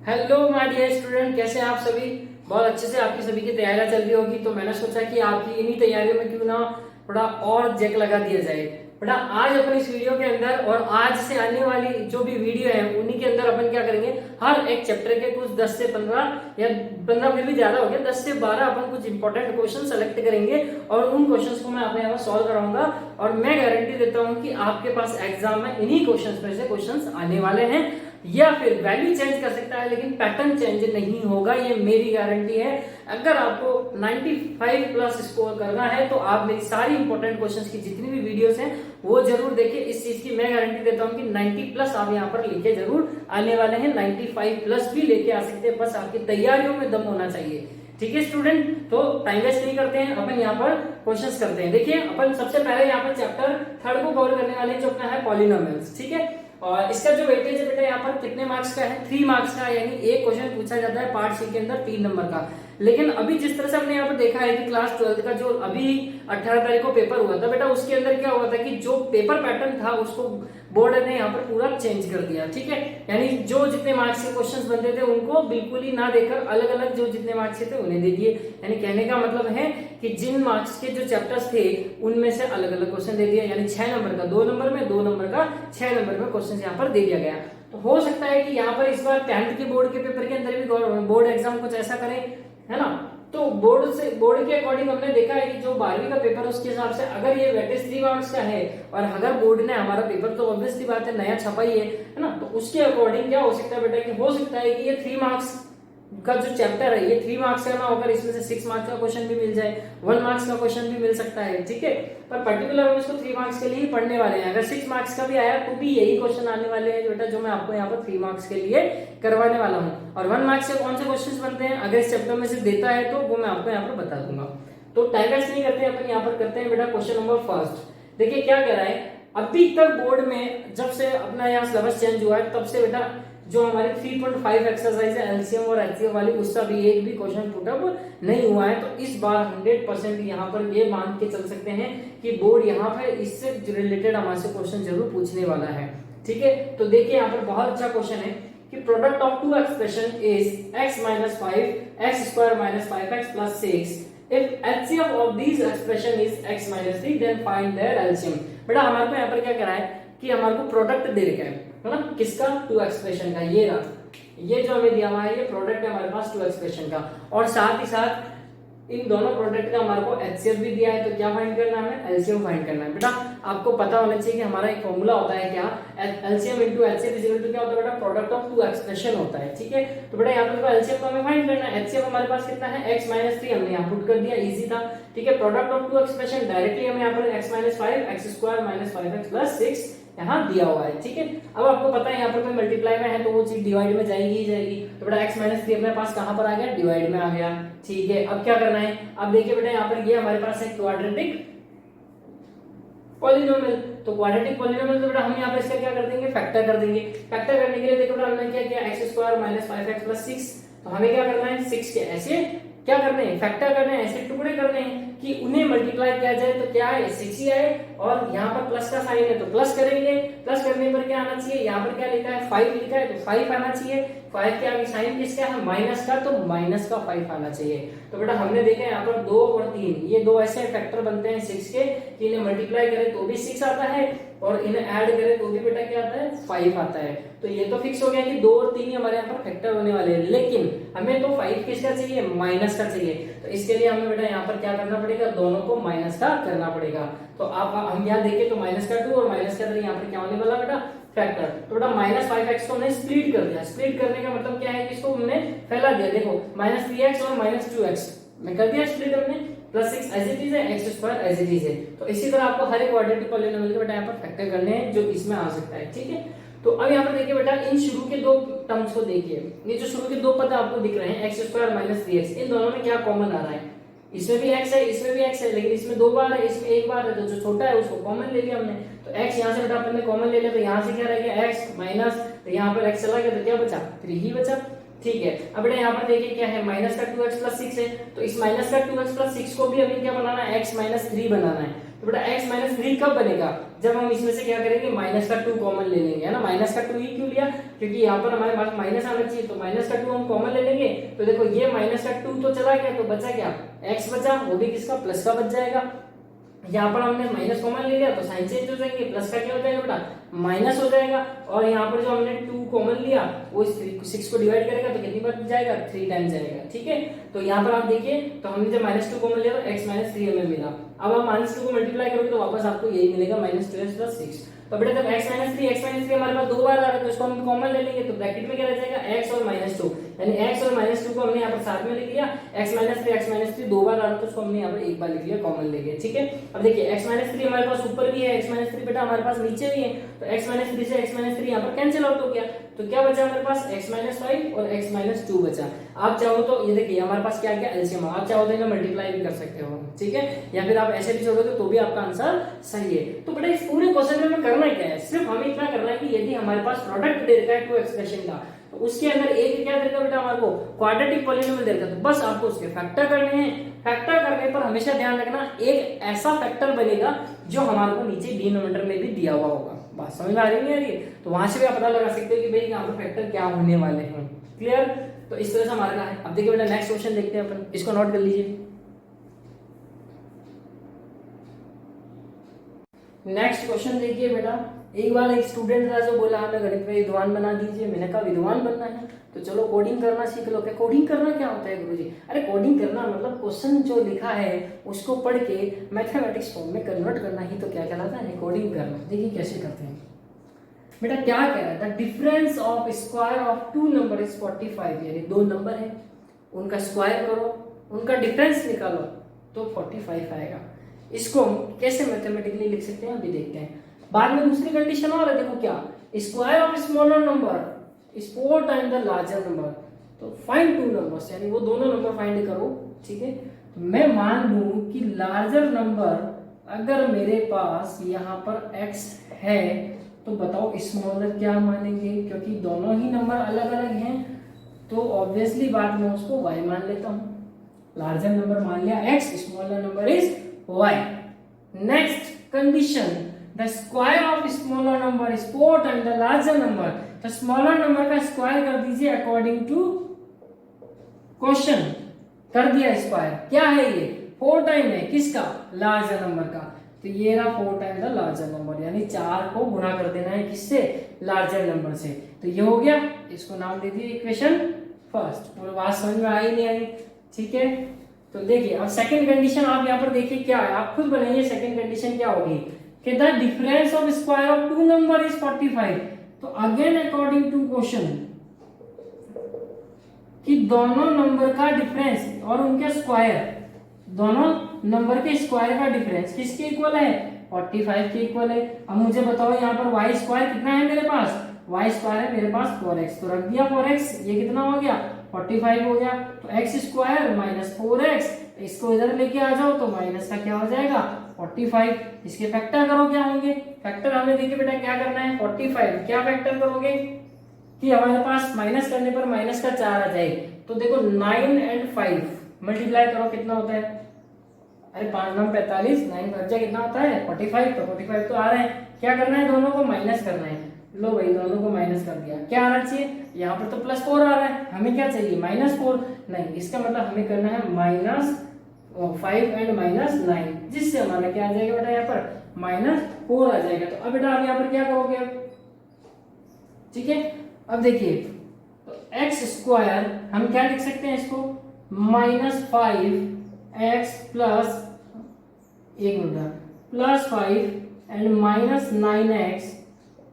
Hello my dear student, कैसे हैं आप सभी। बहुत अच्छे से आपकी सभी की तैयारियां चल रही होगी। तो मैंने सोचा कि आपकी इन्हीं तैयारियों में क्यों ना थोड़ा और जग लगा दिया जाए। बेटा आज अपन इस वीडियो के अंदर और आज से आने वाली जो भी वीडियो है उन्हीं के अंदर अपन क्या करेंगे, हर एक चैप्टर के कुछ 10 से 15 या 15 फिर भी ज्यादा हो गया, 10 से 12 अपन कुछ इंपॉर्टेंट क्वेश्चन सेलेक्ट करेंगे और उन क्वेश्चंस को मैं आपके यहाँ सॉल्व कराऊंगा। और मैं गारंटी देता हूँ कि आपके पास एग्जाम में इन्हीं क्वेश्चंस में से क्वेश्चंस आने वाले हैं। या फिर वैल्यू चेंज कर सकता है लेकिन पैटर्न चेंज नहीं होगा, ये मेरी गारंटी है। अगर आपको 95 प्लस स्कोर करना है तो आप मेरी सारी इंपॉर्टेंट क्वेश्चंस की जितनी भी वीडियोस हैं वो जरूर देखिए। इस चीज की मैं गारंटी देता हूं कि 90 प्लस आप यहाँ पर लेके जरूर आने वाले हैं। 95 प्लस भी लेके आ सकते हैं, बस आपकी तैयारियों में दम होना चाहिए। ठीक है स्टूडेंट, तो टाइम वेस्ट नहीं करते हैं, अपन यहाँ पर क्वेश्चंस करते हैं। देखिए अपन सबसे पहले यहाँ पर चैप्टर 3 को कवर करने वाले जो अपना है पॉलिनोमियल्स। ठीक है, और इसका जो वेटेज है बेटा यहाँ पर कितने मार्क्स का है, 3 मार्क्स का, यानी एक क्वेश्चन पूछा जाता है पार्ट सी के अंदर 3 नंबर का। लेकिन अभी जिस तरह से हमने यहाँ पर देखा है कि क्लास 12 का जो अभी 18 तारीख को पेपर हुआ था बेटा, उसके अंदर क्या हुआ था कि जो पेपर पैटर्न था उसको बोर्ड ने यहाँ पर पूरा चेंज कर दिया। ठीक है, यानी जो जितने मार्क्स के क्वेश्चंस बनते थे उनको बिल्कुल ही ना देकर अलग अलग जो जितने मार्क्स थे उन्हें दे दिए। यानी कहने का मतलब है कि जिन मार्क्स के जो चैप्टर्स थे उनमें से अलग अलग क्वेश्चन दे दिया, यानी 6 नंबर का 2 नंबर में, 2 नंबर का 6 नंबर में क्वेश्चन यहाँ पर दे दिया गया। तो हो सकता है कि यहाँ पर इस बार 10th के बोर्ड के पेपर के अंदर भी बोर्ड एग्जाम कुछ ऐसा करें, है ना। तो बोर्ड के अकॉर्डिंग हमने देखा है कि जो 12वीं का पेपर है उसके हिसाब से अगर ये वेटेज 3 मार्क्स का है और अगर बोर्ड ने हमारा पेपर, तो ऑब्वियसली बात है नया छपा ही है ना, तो उसके अकॉर्डिंग क्या हो सकता है बेटा कि हो सकता है कि ये 3 मार्क्स का जो चैप्टर है ये 3 मार्क्स का ना होकर इसमें से 6 मार्क्स का क्वेश्चन भी मिल जाए, 1 मार्क्स का क्वेश्चन भी मिल सकता है। ठीक है, पर पर्टिकुलर हम इसको 3 मार्क्स के लिए ही पढ़ने वाले हैं। अगर 6 मार्क्स का भी आया तो भी यही क्वेश्चन आने वाले हैं बेटा, जो मैं आपको यहाँ पर 3 मार्क्स के लिए करवाने वाला हूँ। और 1 मार्क्स से कौन से क्वेश्चन बनते हैं अगर इस चैप्टर में से देता है तो वो मैं आपको यहाँ पर बता दूंगा। तो टाइम वेस्ट नहीं करते, अपन यहाँ पर करते हैं बेटा क्वेश्चन नंबर फर्स्ट। देखिए क्या कह रहा है, अभी तक बोर्ड में जब से अपना यहाँ सिलेबस चेंज हुआ है तब से बेटा जो हमारे 3.5 एक्सरसाइज है एलसीएम और एचसीएफ वाली, उसका भी एक भी क्वेश्चन पुट अप नहीं हुआ है। तो इस बार 100% यहाँ पर ये मान के चल सकते हैं कि बोर्ड यहाँ पर इससे रिलेटेड हमारे से क्वेश्चन जरूर पूछने वाला है। ठीक है, तो देखिए यहाँ पर बहुत अच्छा क्वेश्चन है कि product of two expression is x - 5 x² - 5x + 6 if HCF of these expression is x - 3 then find their LCM। बेटा हमारे को यहाँ पर क्या करा है कि हमारे को प्रोडक्ट दे रखा है ना, किसका, 2 एक्सप्रेशन का। ये रहा, ये जो हमें दिया हुआ है ये प्रोडक्ट है हमारे पास 2 एक्सप्रेशन का, और साथ ही साथ इन दोनों प्रोडक्ट का हमारे को एचसीएफ भी दिया है। तो क्या फाइंड करना है, हमें एलसीएम फाइंड करना है। बेटा आपको पता होना चाहिए कि हमारा एक फॉर्मूला होता है क्या, LCM into HCF is equal to क्या होता है बेटा, प्रोडक्ट ऑफ 2 एक्सप्रेशन होता है। ठीक है, तो बेटा यहाँ पर एलसीएम को हमें फाइंड करना है। एचसीएफ हमारे पास कितना है, x - 3 हमने यहाँ पुट कर दिया, इजी था। ठीक है, प्रोडक्ट ऑफ 2 एक्सप्रेशन डायरेक्टली हमें यहाँ पर x - 5 x² - 5x + 6 यहाँ दिया हुआ है। ठीक है, अब आपको पता है यहाँ पर कोई मल्टीप्लाई में है तो वो चीज डिवाइड में जाएगी ही जाएगी। तो बेटा x - 3 अपने पास कहां पर आ गया, डिवाइड में आ गया। ठीक है, अब क्या करना है, अब देखिए बेटा यहाँ पर ये हमारे पास है क्वाड्रेटिक पॉलिनोमियल। तो क्वाड्रेटिक पॉलिनोमियल तो बेटा हम यहाँ पर इसका क्या कर देंगे, फैक्टर कर देंगे। फैक्टर करने के लिए देखो बेटा हमने क्या किया, x² - 5x + 6। तो हमें क्या करना है, 6 के ऐसे क्या करने हैं, फैक्टर करने हैं, ऐसे टुकड़े करने हैं कि उन्हें मल्टीप्लाई किया जाए तो क्या है, 6 ही आए, और यहाँ पर प्लस का साइन है तो प्लस करेंगे। प्लस करने पर क्या आना चाहिए, यहाँ पर क्या लिखा है 5 लिखा है तो 5 आना चाहिए। 5 के आगे साइन किसका है, माइनस का, तो माइनस का 5 आना चाहिए। तो बेटा हमने देखा यहाँ पर 2 और 3 ये दो ऐसे फैक्टर बनते हैं 6 के कि इन्हें मल्टीप्लाई करें तो भी 6 आता है और इन्हें ऐड करें तो भी बेटा क्या आता है, 5 आता है। तो ये तो फिक्स हो गया कि 2 और 3 हमारे यहाँ पर फैक्टर होने वाले हैं, लेकिन हमें तो 5 किसका चाहिए, माइनस का चाहिए। तो इसके लिए हमें बेटा यहाँ पर क्या करना पड़ेगा, दोनों को माइनस का करना पड़ेगा। तो आप हम यहाँ देखें तो माइनस का 2 और माइनस का 3 यहाँ पर क्या होने वाला बेटा, फैक्टर। तो बेटा -5x को हमने स्प्लिट कर दिया। स्प्लिट करने का मतलब क्या है कि इसको हमने फैला दिया। देखो -3x और -2x में कर दिया स्प्लिट हमने, +6 एज इट इज है, x² एज इट इज है। तो इसी तरह आपको हर एक क्वाड्रेटिक पॉलिनोमियल के बेटा यहाँ पर फैक्टर करने हैं जो इसमें आ सकता है। ठीक है, तो अब यहाँ पर देखिए बेटा इन शुरू के 2 टर्म्स को देखिए, ये जो शुरू के 2 पद आपको दिख रहे हैं x² - 3x, इन दोनों में क्या कॉमन आ रहा है, इसमें भी x है इसमें भी x है, लेकिन इसमें 2 बार है इसमें 1 बार है, तो जो छोटा है उसको कॉमन ले लिया हमने। तो x यहाँ से बेटा अपन ने कॉमन ले लिया, तो यहाँ से क्या रह गया x माइनस, तो यहाँ पर x चला गया तो क्या बचा, 3 ही बचा। ठीक है, अब बेटा यहाँ पर देखिए क्या है, -2x + 6 है, तो इस -2x + 6 को भी हमें क्या बनाना है, x - 3 बनाना है। तो बेटा x माइनस 3 कब बनेगा, जब हम इसमें से क्या करेंगे माइनस का 2 कॉमन ले लेंगे, है ना। माइनस का 2 ही क्यों लिया, क्योंकि यहाँ पर हमारे पास माइनस आना चाहिए, तो माइनस का 2 हम कॉमन ले लेंगे। तो देखो ये माइनस का 2 तो चला गया, तो बचा क्या, x बचा, वो भी किसका, प्लस का बच जाएगा। यहाँ पर हमने माइनस कॉमन ले लिया तो साइन चेंज हो जाएंगे, प्लस का क्या हो जाएगा बेटा, माइनस हो जाएगा। और यहाँ पर जो हमने 2 कॉमन लिया वो 6 को डिवाइड करेगा तो कितनी बार जाएगा, 3 टाइम जाएगा, ठीक है। तो यहाँ पर आप देखिए, तो हमने जब -2 कॉमन लिया तो x माइनस 3 हमें मिला। अब आप -2 को मल्टीप्लाई करोगे तो वापस आपको यही मिलेगा -2x प्लस 6। तो बेटा जब x माइनस 3 हमारे पास 2 बार आ रहा है तो इसको हम कॉमन ले लेंगे, तो ब्रैकेट में क्या रह जाएगा, x और -2, यानी x और -2 को हमने यहाँ पर साथ में लिख लिया। x माइनस 3 2 बार आ रहा है तो उसको हमने यहाँ पर एक बार लिख लिया, कॉमन ले गए, ठीक है। अब देखिए x माइनस 3 हमारे पास ऊपर भी है, x माइनस 3 बेटा हमारे पास नीचे भी है, तो x माइनस 3 से x माइनस 3 यहाँ पर कैंसिल आउट हो गया, तो क्या बचा हमारे पास x माइनस 5 और x माइनस 2 बचा। आप चाहो तो ये देखिए हमारे पास क्या क्या एलसीएम, आप चाहो तो इन्हें मल्टीप्लाई भी कर सकते हो, ठीक है, या फिर आप ऐसे भी छोड़ोगे तो भी आपका आंसर सही है। तो बेटा इस पूरे क्वेश्चन में हमें करना क्या है, सिर्फ हमें इतना करना है कि यदि हमारे पास प्रोडक्ट दे रखा है 2 एक्सप्रेशन का, तो उसके अंदर एक क्या देगा बेटा हमारे को, क्वाड्रेटिक पॉलिनोमियल देगा, तो बस आपको उसके फैक्टर करने हैं। फैक्टर करने पर हमेशा ध्यान रखना एक ऐसा फैक्टर बनेगा जो हमारे को नीचे डिनोमिनेटर में भी दिया हुआ होगा। बात समझ में आ रही है, तो वहां से भी आप पता लगा सकते हो कि भाई यहाँ पर फैक्टर क्या होने वाले हैं, क्लियर। तो इस तरह से हमारा का है। अब देखिए बेटा नेक्स्ट क्वेश्चन देखते हैं अपन, इसको नोट कर लीजिए। नेक्स्ट क्वेश्चन देखिए बेटा, एक बार एक स्टूडेंट था जो बोला हमें गणित में विद्वान बना दीजिए। मैंने कहा विद्वान बनना है तो चलो कोडिंग करना सीख लो। क्या कोडिंग करना क्या होता है गुरुजी? अरे कोडिंग करना मतलब क्वेश्चन जो लिखा है उसको पढ़ के मैथमेटिक्स फॉर्म में कन्वर्ट करना ही तो क्या कहलाता है, कोडिंग करना। देखिए कैसे करते हैं बेटा, क्या कह रहा है, the difference of square of 2 number is 45, यानी 2 नंबर है उनका स्क्वायर करो, उनका डिफरेंस निकालो तो 45 आएगा। इसको हम कैसे मैथमेटिकली लिख सकते हैं अभी देखते हैं। बाद में दूसरी कंडीशन और है, देखो क्या, square of smaller number is 4 time the larger number, तो फाइंड 2 नंबर्स, यानी वो दोनों नंबर फाइंड करो, ठीक है। तो मैं मान लूं कि लार्जर नंबर अगर मेरे पास यहाँ पर x है तो बताओ स्मॉलर क्या मानेंगे, क्योंकि दोनों ही नंबर अलग अलग हैं तो ऑब्वियसली बात मैं उसको y मान लेता हूं। लार्जर नंबर मान लिया x, smaller number is y। Next condition, the square of smaller number is 4 time the larger number, तो स्मॉलर नंबर का स्क्वायर कर दीजिए अकॉर्डिंग टू क्वेश्चन। कर दिया स्क्वायर, क्या है ये 4 टाइम है किसका, लार्जर नंबर का, तो ये रहा 4 टाइम द लार्जर नंबर, यानी 4 को गुणा कर देना है किससे, लार्जर नंबर से। तो ये हो गया, इसको नाम दे दिए इक्वेशन फर्स्ट। पूरी बात समझ में आई नहीं आई, ठीक है। तो देखिए अब सेकंड कंडीशन आप यहाँ पर देखिए क्या है, आप खुद बनाइए। सेकंड कंडीशन क्या होगी कि the difference of square of 2 number is 45, तो अगेन अकॉर्डिंग टू क्वेश्चन कि दोनों नंबर का डिफरेंस और उनके स्क्वायर, दोनों नंबर के स्क्वायर का डिफरेंस किसके इक्वल है, 45 के इक्वल है। अब मुझे बताओ यहाँ पर y स्क्वायर कितना है मेरे पास, y स्क्वायर है मेरे पास 4x, तो रख दिया 4x, ये कितना हो गया 45 हो गया। तो x स्क्वायर माइनस 4x, इसको इधर लेके आ जाओ तो माइनस का क्या हो जाएगा 45। इसके फैक्टर करो, क्या होंगे फैक्टर, हमें देखिए बेटा क्या करना है 45, क्या फैक्टर करोगे कि हमारे पास माइनस करने पर माइनस का 4 आ जाए, तो देखो 9 एंड 5 मल्टीप्लाई करो कितना होता है, अरे 5 9 45, 9 बच्चा कितना होता है 45, तो 45 तो आ रहे हैं। क्या करना है, दोनों को माइनस करना है। लो भाई दोनों को माइनस कर दिया, क्या आना चाहिए, यहाँ पर तो +4 आ रहा है, हमें क्या चाहिए -4, नहीं इसका मतलब हमें करना है -5 एंड -9, जिससे हमारा क्या आ जाएगा बेटा यहाँ पर -4 आ जाएगा। तो अब बेटा आप यहाँ पर क्या करोगे अब, ठीक है। अब देखिए तो x स्क्वायर हम क्या लिख सकते हैं इसको, -5x plus +5 and -9x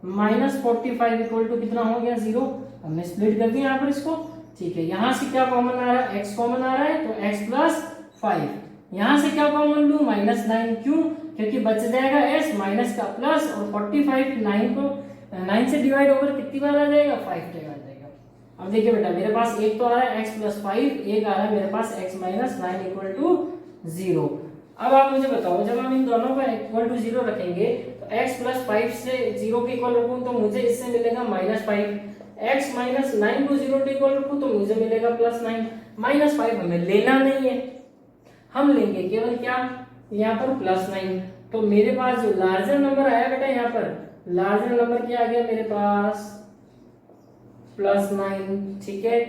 -45 equal to कितना हो गया 0। हमने स्प्लिट कर दिया यहाँ पर इसको, ठीक है। यहाँ से क्या कॉमन आ रहा है, x कॉमन आ रहा है तो x प्लस 5, यहाँ से क्या कॉमन लूं -9, क्यों, क्योंकि बच जाएगा s माइनस का प्लस, और 45 9 से डिवाइड होकर कितनी बार आ जाएगा 5 टाइम आ जाएगा। अब देखिए बेटा मेरे पास एक तो आ रहा है x प्लस 5, एक आ रहा है मेरे पास x माइनस 9 इक्वल टू 0। अब आप मुझे बताओ जब हम इन दोनों का इक्वल टू 0 रखेंगे तो x प्लस 5 से 0 के इक्वल रखूं तो मुझे इससे मिलेगा -5, x माइनस 9 को 0 के इक्वल रखूं तो मुझे मिलेगा +9। -5 हमें लेना नहीं है, हम लेंगे केवल क्या यहाँ पर +9, तो मेरे पास जो लार्जर नंबर आया बेटा यहाँ पर, लार्जर नंबर क्या आ गया मेरे पास +9, ठीक है।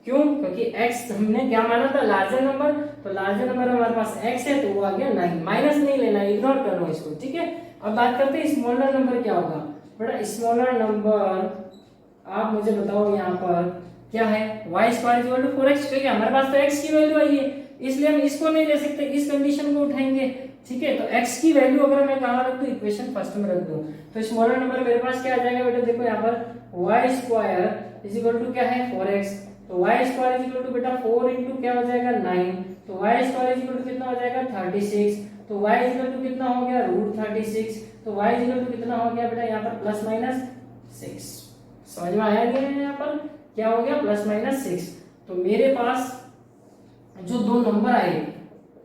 क्यों? क्योंकि x हमने क्या माना था लार्जर नंबर, तो लार्जर नंबर हमारे पास x है तो वो आ गया 9, माइनस नहीं लेना, इग्नोर कर लो इसको, ठीक है। अब बात करते हैं स्मॉलर नंबर क्या होगा बेटा। स्मॉलर नंबर आप मुझे बताओ यहाँ पर क्या है, y² = 4x, क्योंकि हमारे पास तो x की वैल्यू आई है इसलिए हम इसको नहीं ले सकते, इस कंडीशन को उठाएंगे, ठीक है। तो x की वैल्यू अगर मैं कहाँ रख दूं, इक्वेशन फर्स्ट में रख दूं, तो स्मॉलर नंबर मेरे पास क्या आ जाएगा बेटा, देखो यहाँ पर y² क्या है 4x, तो y² बेटा 4 इंटू क्या हो जाएगा 9, तो y² कितना हो जाएगा 36, तो y कितना हो गया √36, तो y कितना हो गया बेटा यहाँ पर ±6। समझ में आया नहीं है, यहाँ पर क्या हो गया ±6। तो मेरे पास जो दो नंबर आए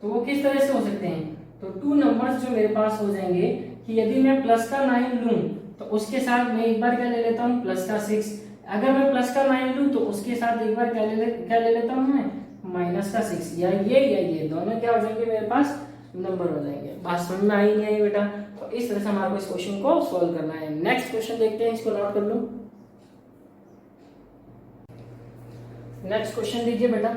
तो वो किस तरह से हो सकते हैं, तो 2 नंबर्स जो मेरे पास हो जाएंगे कि यदि मैं +9 लूं तो उसके साथ मैं एक बार क्या ले लेता हूँ +6, अगर मैं +9 लूं तो उसके साथ एक बार क्या ले लेता हूँ मैं -6, या ये दोनों क्या हो जाएंगे मेरे पास नंबर हो जाएंगे। बात समझ में आई नहीं आई बेटा। तो इस तरह से हमारे को इस क्वेश्चन को सॉल्व करना है। नेक्स्ट क्वेश्चन देखते हैं, इसको नोट कर लो। नेक्स्ट क्वेश्चन देखिए बेटा,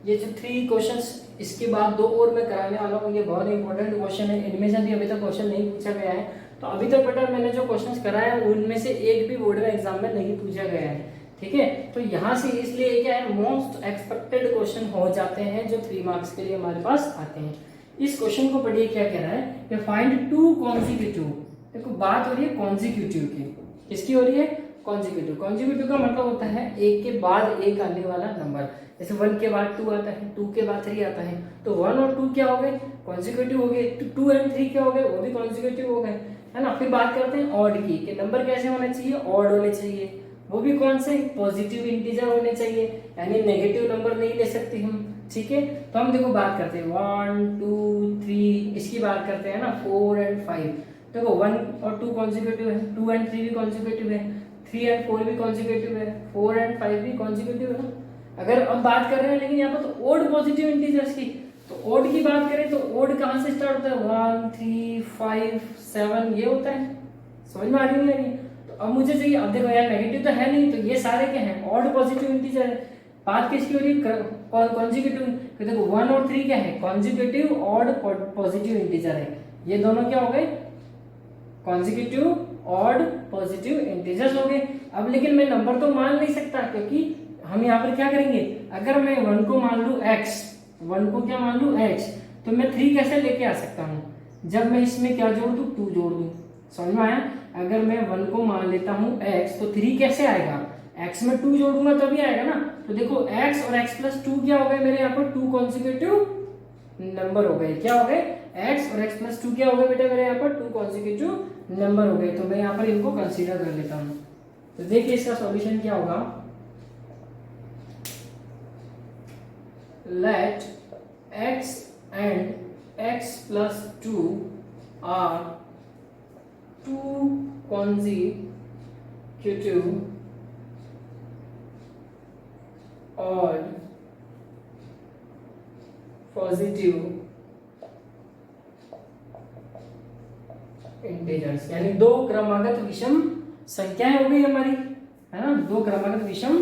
ये जो 3 क्वेश्चंस इसके बाद 2 और मैं कराने वाला हूँ, ये बहुत इंपॉर्टेंट क्वेश्चन है, इनमें से भी अभी तक क्वेश्चन नहीं पूछा गया है। तो अभी तक बेटा मैंने जो क्वेश्चंस कराए हैं उनमें से एक भी बोर्ड में एग्जाम में नहीं पूछा गया है, ठीक है। तो यहाँ से इसलिए क्या है, मोस्ट एक्सपेक्टेड क्वेश्चन हो जाते हैं जो 3 मार्क्स के लिए हमारे पास आते हैं। इस क्वेश्चन को पढ़िए, क्या कह रहा है कि फाइंड 2 कॉन्जिक्यूटिव, देखो बात हो रही है कॉन्जिक्यूटिव की, किसकी हो रही है कॉन्जिक्यूटिव। कॉन्जिक्यूटिव का मतलब होता है एक के बाद एक आने वाला नंबर, जैसे 1 के बाद 2 आता है, 2 के बाद 3 आता है, तो 1 और 2 क्या हो गए कॉन्जिक्यूटिव हो गए, 2 एंड 3 क्या हो गए वो भी कॉन्जिक्यूटिव हो गए, है ना। फिर बात करते हैं ऑड की, कि नंबर कैसे होने चाहिए, ऑड होने चाहिए, वो भी कौन से पॉजिटिव इंटीजर होने चाहिए, यानी नेगेटिव नंबर नहीं ले सकते हम, ठीक है। तो हम देखो बात करते हैं 1 2 3, इसकी बात करते हैं ना 4 एंड 5, देखो 1 और 2 कॉन्जिक्यूटिव है, 2 एंड 3 भी कॉन्जिक्यूटिव है, 3 एंड 4 भी कॉन्जिक्यूटिव है, 4 एंड 5 भी कॉन्जिक्यूटिव है। अगर अब बात कर रहे हैं लेकिन यहाँ पर तो ओड पॉजिटिव इंटीजर्स की, तो ओड की बात करें तो ओड कहाँ से स्टार्ट होता है 1 3 5 7 ये होता है, समझ में आ रही है। तो अब मुझे चाहिए, अब देखो यार नेगेटिव तो है नहीं, तो ये सारे क्या है ऑड पॉजिटिव इंटीजर है। बात किसकी हो रही है कॉन्जिक्यूटिव, तो देखो 1 और 3 क्या है कॉन्जिक्यूटिव ऑड पॉजिटिव इंटीजर है, ये दोनों क्या हो गए कॉन्जिक्यूटिव ऑड पॉजिटिव इंटीजर्स हो गए। अब लेकिन मैं नंबर तो मान नहीं सकता, क्योंकि हम यहाँ पर क्या करेंगे, अगर मैं 1 को मान लूं x, 1 को क्या मान लूं x, तो मैं 3 कैसे लेके आ सकता हूँ, जब मैं इसमें क्या जोड़ दूं 2 जोड़ दूं, समझ में आया। अगर मैं 1 को मान लेता हूँ x तो 3 कैसे आएगा, x में 2 जोड़ूंगा तभी आएगा ना। तो देखो x और x+2 क्या हो गए मेरे यहाँ पर 2 कॉन्जिक्यूटिव नंबर हो गए, क्या हो गए x और x+2 क्या हो गए बेटे मेरे यहाँ पर 2 कॉन्जिक्यूटिव नंबर हो गए। तो मैं यहाँ पर इनको कंसीडर कर लेता हूँ। तो देखिए इसका सॉल्यूशन क्या होगा, let x and x+2 are 2 consecutive odd positive integers, यानी 2 क्रमागत विषम संख्याएं हो गई हमारी, है ना। 2 क्रमागत विषम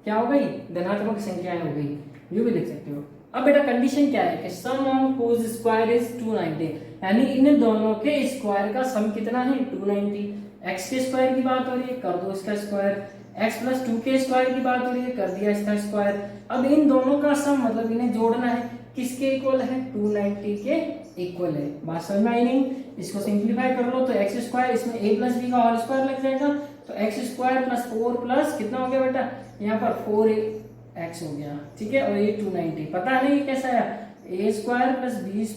क्या हो गई धनात्मक संख्याएं हो गई, ये भी देख सकते हो। अब बेटा कंडीशन क्या है कि sum of whose square is 290, यानी इन दोनों के स्क्वायर का सम कितना है 290। x के स्क्वायर की बात हो रही है, कर दो इसका स्क्वायर, x+2 के स्क्वायर की बात हो रही है, कर दिया इसका स्क्वायर। अब इन दोनों का सम मतलब इन्हें जोड़ना है, किसके इक्वल है 290 के इक्वल है। बात समझ में आई नहीं, इसको सिंप्लीफाई कर लो तो x² इसमें a+b का होल स्क्वायर लग जाएगा, तो x² + 4 प्लस कितना हो गया बेटा यहाँ पर 4x हो गया, ठीक है। और ये 290 पता नहीं कैसा है a² + b² +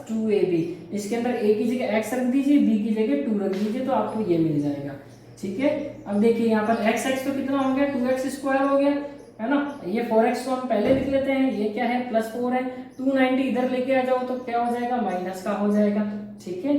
2ab, इसके अंदर a की जगह x रख दीजिए, b की जगह 2 रख दीजिए, तो आपको ये मिल जाएगा, ठीक है। अब देखिए यहाँ पर x तो कितना हो गया 2x² हो गया, है ना। ये 4x को हम पहले लिख लेते हैं, ये क्या है +4 है, 290 इधर लेके आ जाओ तो क्या हो जाएगा माइनस का हो जाएगा, ठीक है।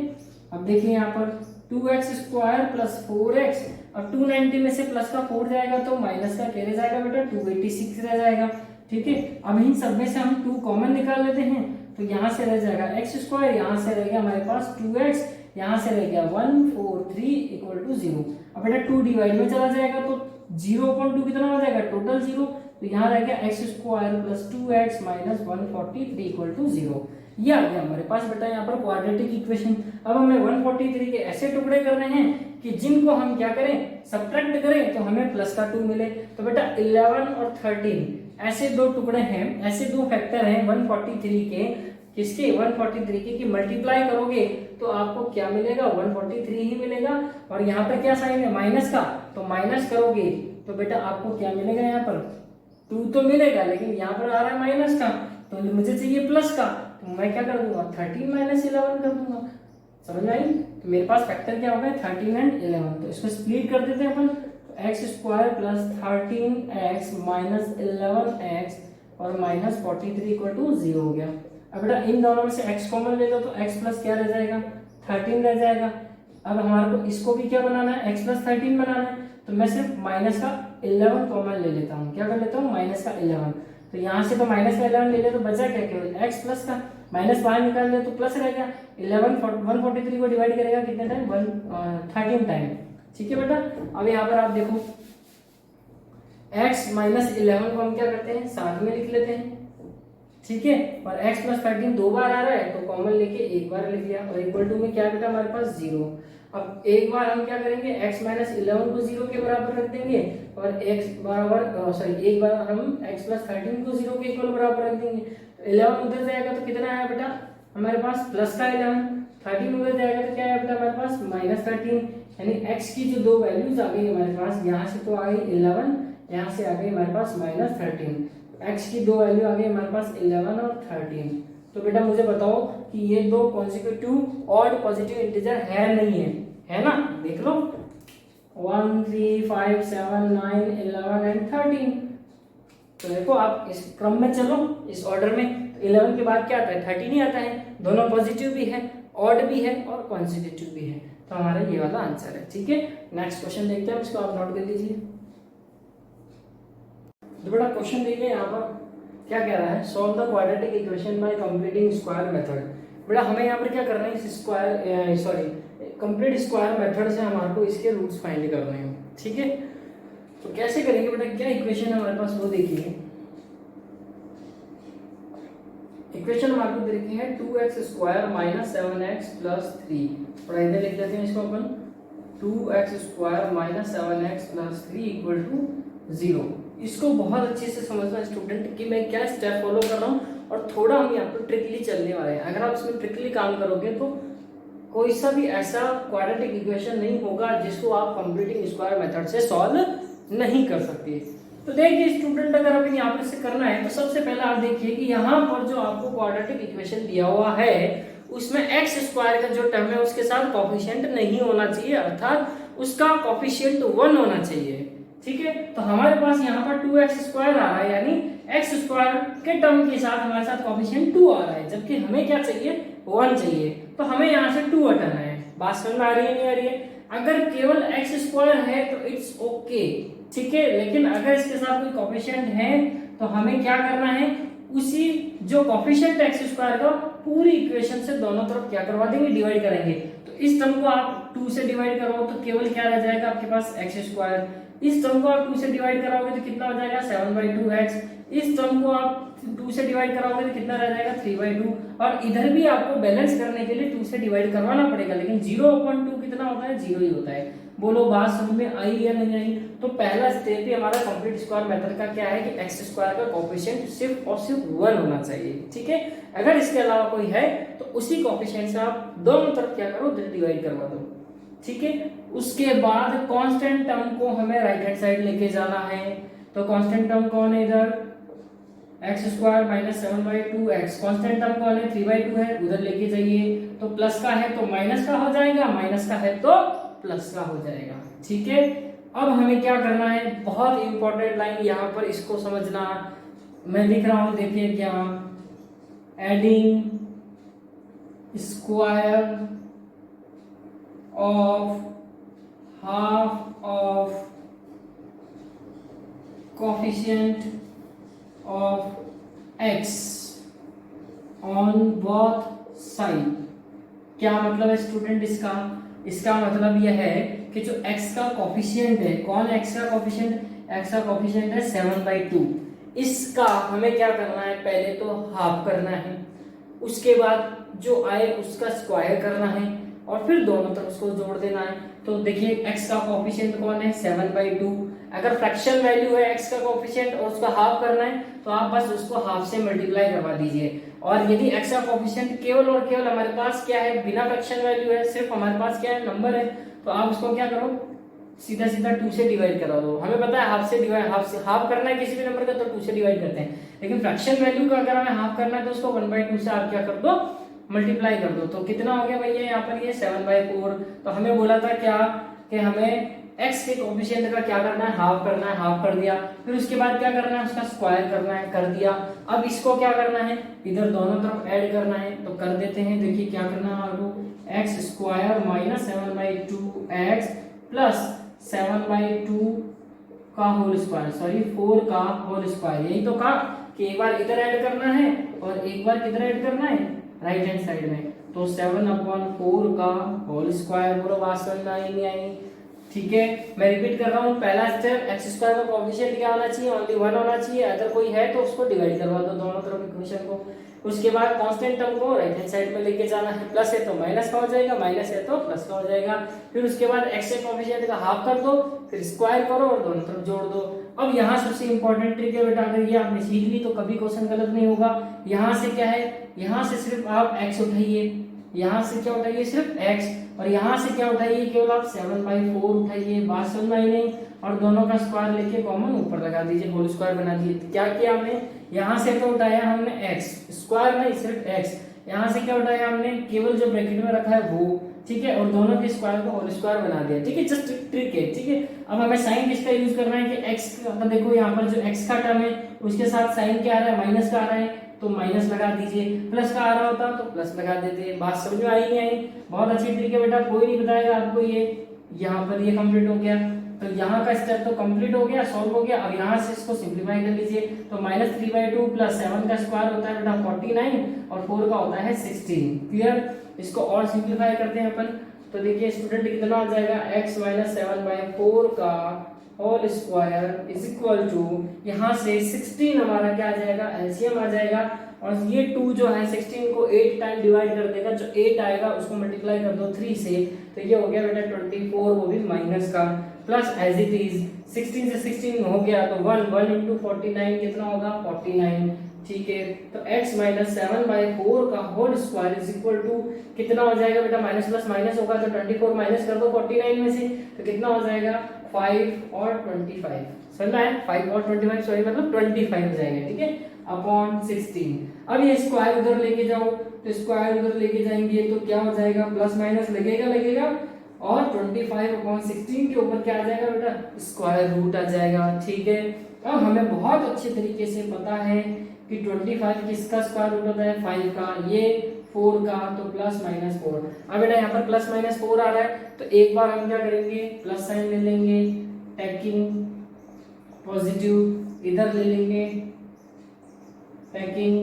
अब देखिए यहाँ पर 2x² + 4x, अब 290 में से प्लस का 4 जाएगा तो माइनस का क्या रह जाएगा बेटा 286 रह जाएगा, ठीक है। अब इन सब में से हम 2 कॉमन निकाल लेते हैं, तो यहाँ से रह जाएगा एक्स स्क्वायर, यहाँ से रह गया हमारे पास 2x, यहाँ से रह गया 1 4 3 इक्वल टू 0। अब बेटा 2 डिवाइड में चला जाएगा तो 0/2 कितना हो जाएगा, टोटल 0। तो यहाँ रह गया x square plus 2x minus 143 equal to 0। ये आ गया हमारे पास बेटा यहाँ पर क्वाड्रेटिक इक्वेशन। अब हमें 143 के ऐसे टुकड़े करने हैं कि जिनको हम क्या करें, सब्ट्रैक्ट करें तो हमें प्लस का 2 मिले। तो बेटा 11 और 13 ऐसे दो टुकड़े हैं, ऐसे दो फैक्टर हैं 143 के, किसके 143 के, कि मल्टीप्लाई करोगे तो आपको क्या मिलेगा, 143 ही मिलेगा। और यहाँ पे क्या साइन है, माइनस का, तो माइनस करोगे तो बेटा आपको क्या मिलेगा, यहाँ पर 2 तो मिलेगा, लेकिन यहाँ पर आ रहा है माइनस का, तो मुझे चाहिए प्लस का, तो मैं क्या कर दूंगा 13 माइनस 11 कर दूंगा। समझ में आई? तो मेरे पास फैक्टर क्या हो गया 13 एंड 11। तो इसको स्प्लिट कर देते हैं अपन, X square plus 13x minus 11x और माइनस 43 इक्वल टू 0 हो गया। अब बेटा इन दोनों में से x कॉमन ले लो तो x प्लस क्या रह जाएगा, 13 रह जाएगा। अब हमारे को इसको भी क्या बनाना है, x प्लस 13 बनाना है, तो मैं सिर्फ माइनस का 11 कॉमन ले लेता हूँ। क्या कर लेता हूँ, माइनस का 11। तो यहाँ से तो माइनस का 11 ले ले तो बचा क्या, केवल x प्लस का, माइनस बाहर निकाल ले तो प्लस रह गया। 143 को डिवाइड करेगा कितने टाइम, 13 टाइम। ठीक है बेटा, अब यहाँ पर आप देखो x माइनस 11 को हम क्या करते हैं, साथ में लिख लेते हैं। ठीक है, और x प्लस 13 दो बार आ रहा है तो कॉमन लेके एक बार लिख दिया, और इक्वल टू में क्या बेटा हमारे पास 0। अब एक बार हम क्या करेंगे, x माइनस 11 को 0 के बराबर रख देंगे, और x बराबर सॉरी एक बार हम x प्लस 13 को 0 के इक्वल बराबर रख देंगे। तो 11 उधर जाएगा तो कितना आया बेटा हमारे पास, प्लस का 11, 13 उधर जाएगा तो क्या आया बेटा हमारे पास माइनस 13। यानी x की जो दो वैल्यूज आ गई हमारे पास, यहाँ से तो आ गई 11, यहाँ से आ गई हमारे पास माइनस 13। x की दो वैल्यू आ गई हमारे पास 11 और 13। तो बेटा मुझे बताओ कि ये दो कॉन्सेक्यूटिव ऑड पॉजिटिव इंटीजर है नहीं है ना, देख लो 1 3 5 7 9 11 एंड 13। तो देखो आप इस क्रम में चलो, इस ऑर्डर में, तो 11 के बाद क्या आता है, 13 ही आता है। दोनों पॉजिटिव भी है, ऑड भी है और कॉन्सेक्यूटिव भी है, तो हमारा ये वाला आंसर है। ठीक है, नेक्स्ट क्वेश्चन देखते हैं, इसको आप नोट कर लीजिए। तो बेटा क्वेश्चन देखिए यहाँ पर क्या कह रहा है, solve the quadratic equation by completing square method. बेटा हमें यहाँ पर क्या करना है, इस square sorry complete square method से हमारे को इसके रूट्स फाइंड करने हैं। ठीक है, तो कैसे करेंगे बेटा, क्या इक्वेशन है हमारे पास वो देखिए। इक्वेशन हमारे को देखी है 2x square minus 7x plus 3। और इधर लिख देते हैं इसको अपन 2x square minus 7x plus 3 equal to 0। इसको बहुत अच्छे से समझना स्टूडेंट कि मैं क्या स्टेप फॉलो कर रहा हूँ, और थोड़ा हम यहाँ पर ट्रिकली चलने वाले हैं। अगर आप इसमें ट्रिकली काम करोगे तो कोई सा भी ऐसा क्वाड्रेटिक इक्वेशन नहीं होगा जिसको आप कंप्लीटिंग स्क्वायर मेथड से सॉल्व नहीं कर सकते। तो देखिए स्टूडेंट, अगर अभी यहाँ पर से करना है तो सबसे पहले आप देखिए कि यहाँ पर जो आपको क्वाड्रेटिक इक्वेशन दिया हुआ है उसमें एक्स स्क्वायर का जो टर्म है उसके साथ कोफिशिएंट नहीं होना चाहिए, अर्थात उसका कोफिशिएंट 1 होना चाहिए। ठीक है, तो हमारे पास यहाँ पर 2x स्क्वायर आ रहा है, यानी x स्क्वायर के टर्म के साथ हमारे साथ कोफिशिएंट 2 आ रहा है, जबकि हमें क्या चाहिए, 1 चाहिए। तो हमें यहाँ से 2 हटाना है। बात समझ में आ रही है नहीं आ रही है? अगर केवल x स्क्वायर है तो इट्स ओके, ठीक है, लेकिन अगर इसके साथ कोई कोफिशिएंट है तो हमें क्या करना है, उसी जो कोफिशिएंट एक्स स्क्वायर का पूरी इक्वेशन से दोनों तरफ क्या करवा देंगे, डिवाइड करेंगे। तो इस टर्म को आप 2 से डिवाइड करो तो केवल क्या रह जाएगा आपके पास एक्स स्क्वायर। इस टर्म को आप 2 से डिवाइड कराओगे तो कितना हो जाएगा 7/2x। इस टर्म को आप 2 से डिवाइड कराओगे तो कितना रह जाएगा 3/2। और इधर भी आपको बैलेंस करने के लिए 2 से डिवाइड करवाना पड़ेगा, लेकिन 0/2 कितना होता है, 0 ही होता है। बोलो बात समझ में आई या नहीं आई? तो पहला स्टेप ही हमारा कंप्लीट स्क्वायर मेथड का क्या है कि एक्स स्क्वायर का कोफिशिएंट सिर्फ और सिर्फ 1 होना चाहिए। ठीक है, अगर इसके अलावा कोई है तो उसी कोफिशिएंट से आप दोनों तरफ क्या करो, डिवाइड करवा दो। ठीक है, उसके बाद कांस्टेंट टर्म को हमें राइट हैंड साइड लेके जाना है। तो कांस्टेंट टर्म कौन है इधर, x square minus 7/2x। Constant term कौन है, 3/2 है, उधर लेके जाइए। तो प्लस का है तो माइनस का हो जाएगा, माइनस का है तो प्लस का हो जाएगा। ठीक है, अब हमें क्या करना है, बहुत इंपॉर्टेंट लाइन यहाँ पर, इसको समझना। मैं लिख रहा हूं, देखिए क्या, adding square of half of coefficient of x on both side. क्या मतलब है स्टूडेंट इसका? इसका मतलब यह है कि जो x का कोफिशिएंट है, कौन x का कोफिशिएंट? x का कोफिशिएंट है 7/2। इसका हमें क्या करना है? पहले तो हाफ करना है, उसके बाद जो आए उसका स्क्वायर करना है और फिर दोनों तरफ उसको जोड़ देना है। तो देखिए x का कोफिशिएंट कौन है? 7/2। अगर फ्रैक्शन वैल्यू है x का कोफिशिएंट और उसका हाफ करना है तो आप बस उसको हाफ से मल्टीप्लाई करवा दीजिए। और यदि x का कोफिशिएंट केवल और केवल हमारे पास क्या है? बिना फ्रैक्शन वैल्यू है, सिर्फ हमारे पास क्या है? नंबर है, तो आप उसको क्या करो? सीधा सीधा 2 से डिवाइड करा दो। हमें पता है हाफ से डिवाइड, हाफ करना है किसी भी नंबर का तो 2 से डिवाइड करते हैं, लेकिन फ्रैक्शन वैल्यू का अगर हमें हाफ करना है तो उसको 1/2 से आप क्या कर दो? मल्टीप्लाई कर दो। तो कितना हो गया भैया यहाँ पर? ये 7/4। तो हमें बोला था क्या कि हमें x के कोफिशिएंट का क्या करना है? हाफ करना है, हाफ कर दिया। फिर उसके बाद क्या करना है? उसका स्क्वायर करना है, कर दिया। अब इसको क्या करना है? इधर दोनों तरफ ऐड करना है, तो कर देते हैं। देखिए क्या करना है आपको? x square minus 7/2x plus 7/2 का होल स्क्वायर, सॉरी 4 का होल स्क्वायर। यही तो कहा कि एक बार इधर ऐड करना है और एक बार किधर ऐड करना है? राइट हैंड साइड में। तो 7/4 का होल स्क्वायर। पूरा बात समझ में आई नहीं आई? ठीक है, मैं रिपीट कर रहा हूँ। पहला स्टेप, x स्क्वायर का कोएफिशिएंट क्या होना चाहिए? ओनली 1 होना चाहिए। अगर कोई है तो उसको डिवाइड करवा दो दोनों तरफ इक्वेशन को। उसके बाद कांस्टेंट टर्म को राइट हैंड साइड में लेके जाना है। प्लस है तो माइनस का हो जाएगा, माइनस है तो प्लस का हो जाएगा। फिर उसके बाद x के कोएफिशिएंट का हाफ कर दो, फिर स्क्वायर करो और दोनों तरफ जोड़ दो। अब यहाँ सबसे इंपॉर्टेंट ट्रिक है बेटा, अगर ये आपने सीख ली तो कभी क्वेश्चन गलत नहीं होगा। यहाँ से क्या है? यहाँ से सिर्फ आप x उठाइए, यहाँ से क्या उठाइए? सिर्फ x, और यहाँ से क्या उठाइए? केवल आप 7/4 उठाइए। बात समझ में आई नहीं? और दोनों का स्क्वायर लेके कॉमन ऊपर लगा दीजिए, होल स्क्वायर बना दिए। क्या किया हमने? यहाँ से तो उठाया हमने x, स्क्वायर नहीं सिर्फ x। यहाँ से क्या उठाया हमने? केवल जो ब्रैकेट में रखा है वो, ठीक है, और दोनों के स्क्वायर को होल स्क्वायर बना दिया। ठीक है, जस्ट ट्रिक है। ठीक है, अब हमें साइन किसका यूज करना है कि x का, देखो यहाँ पर जो x का टर्म है उसके साथ साइन क्या आ रहा है? माइनस का आ रहा है, तो माइनस लगा दीजिए। प्लस का आ रहा होता तो प्लस लगा देते। बात समझ में आई नहीं आई? बहुत अच्छी ट्रिक है बेटा, कोई नहीं बताएगा आपको। ये यहाँ पर ये कंप्लीट हो गया, तो यहाँ का स्टेप तो कंप्लीट हो गया, सॉल्व हो गया। अब यहाँ से इसको सिंप्लीफाई कर लीजिए। तो -3/2 प्लस 7 का स्क्वायर होता है बेटा 49 और 4 का होता है 16। क्लियर? इसको और सिंप्लीफाई करते हैं अपन। तो देखिए स्टूडेंट कितना आ जाएगा? x माइनस 7/4 का whole square is equal to, यहाँ से 16 हमारा क्या आ जाएगा? एलसीएम आ जाएगा। और ये 2 जो है 16 को 8 टाइम डिवाइड कर देगा, जो 8 आएगा उसको मल्टीप्लाई कर दो 3 से, तो ये हो गया बेटा 24, वो भी माइनस का। प्लस एज इट इज 16 से 16 हो गया तो 1 into 49 कितना होगा? 49। ठीक है, तो x माइनस 7/4 का whole square is equal to कितना हो जाएगा बेटा? माइनस प्लस माइनस होगा तो 24 माइनस कर दो 49 में से, तो कितना हो जाएगा? 5 और 25। समझ में आया? 5 और 25 सॉरी मतलब 25 हो जाएगा। ठीक है, अपॉन 16। अब ये स्क्वायर उधर लेके जाओ, तो स्क्वायर उधर लेके जाएंगे तो क्या हो जाएगा? प्लस माइनस लगेगा और 25/16 के ऊपर क्या आ जाएगा बेटा? स्क्वायर रूट आ जाएगा। ठीक है, अब हमें बहुत अच्छे तरीके से पता है कि 25 किसका स्क्वायर रूट होता है? 5 का। ये 4 का, तो प्लस माइनस 4। अब बेटा यहाँ पर प्लस माइनस 4 आ रहा है, तो एक बार हम क्या करेंगे? प्लस साइन ले लेंगे, टेकिंग पॉजिटिव, इधर ले लेंगे टेकिंग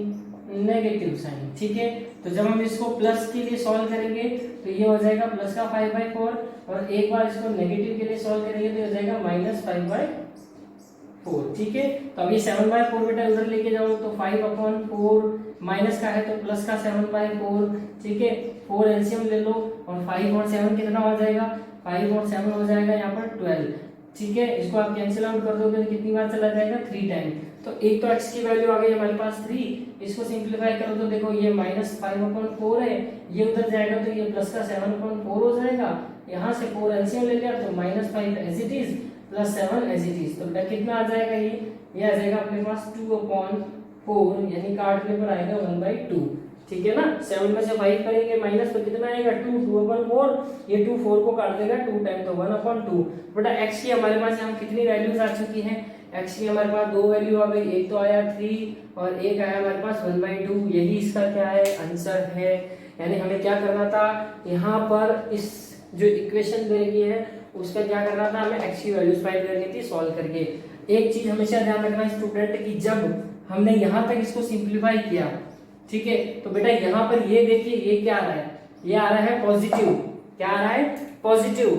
नेगेटिव साइन। ठीक है, तो जब हम इसको प्लस के लिए सॉल्व करेंगे तो ये हो जाएगा प्लस का 5/4, और एक बार इसको नेगेटिव के लिए सॉल्व करेंगे तो हो जाएगा -5/4। ठीक है, तो अब ये 7/4 बेटा उधर लेके जाओ, तो 5/4 माइनस का है तो प्लस का 7/4। ठीक है, 4 एलसीएम ले लो और 5 और 7 कितना हो जाएगा? 5 और 7 हो जाएगा यहाँ पर 12। ठीक है, इसको आप कैंसिल आउट कर दोगे तो कितनी बार चला जाएगा? 3 टाइम। तो एक तो x की वैल्यू आ गई हमारे पास 3, इसको सिंप्लीफाई करो तो देखो ये -5/4 है, ये उधर जाएगा तो ये प्लस का 7/4 हो जाएगा। यहाँ से 4 एलसीएम ले लिया तो -5 as it is plus 7 as it is, तो बेटा कितना आ जाएगा? ये आ जाएगा अपने पास 2/4, यानी काटने पर आएगा 1/2। ठीक है ना, 7 में से 5 करेंगे माइनस तो कितना आएगा? 2/4। ये 2 4 को काट देगा 2 टाइम, तो 1/2। बेटा x की हमारे पास यहाँ कितनी वैल्यूज आ चुकी हैं? x की हमारे पास 2 वैल्यू आ गई, एक तो आया 3 और एक आया हमारे पास 1/2। यही इसका क्या है? आंसर है। यानी हमें क्या करना था? यहाँ पर इस जो इक्वेशन दे रही है उसका क्या करना था? हमें x की वैल्यूज फाइंड करनी थी सॉल्व करके। एक चीज हमेशा ध्यान रखना स्टूडेंट की, जब हमने यहाँ तक इसको सिंप्लीफाई किया ठीक है। तो बेटा यहाँ पर ये देखिए ये क्या आ रहा है, ये आ रहा है पॉजिटिव, क्या आ रहा है पॉजिटिव,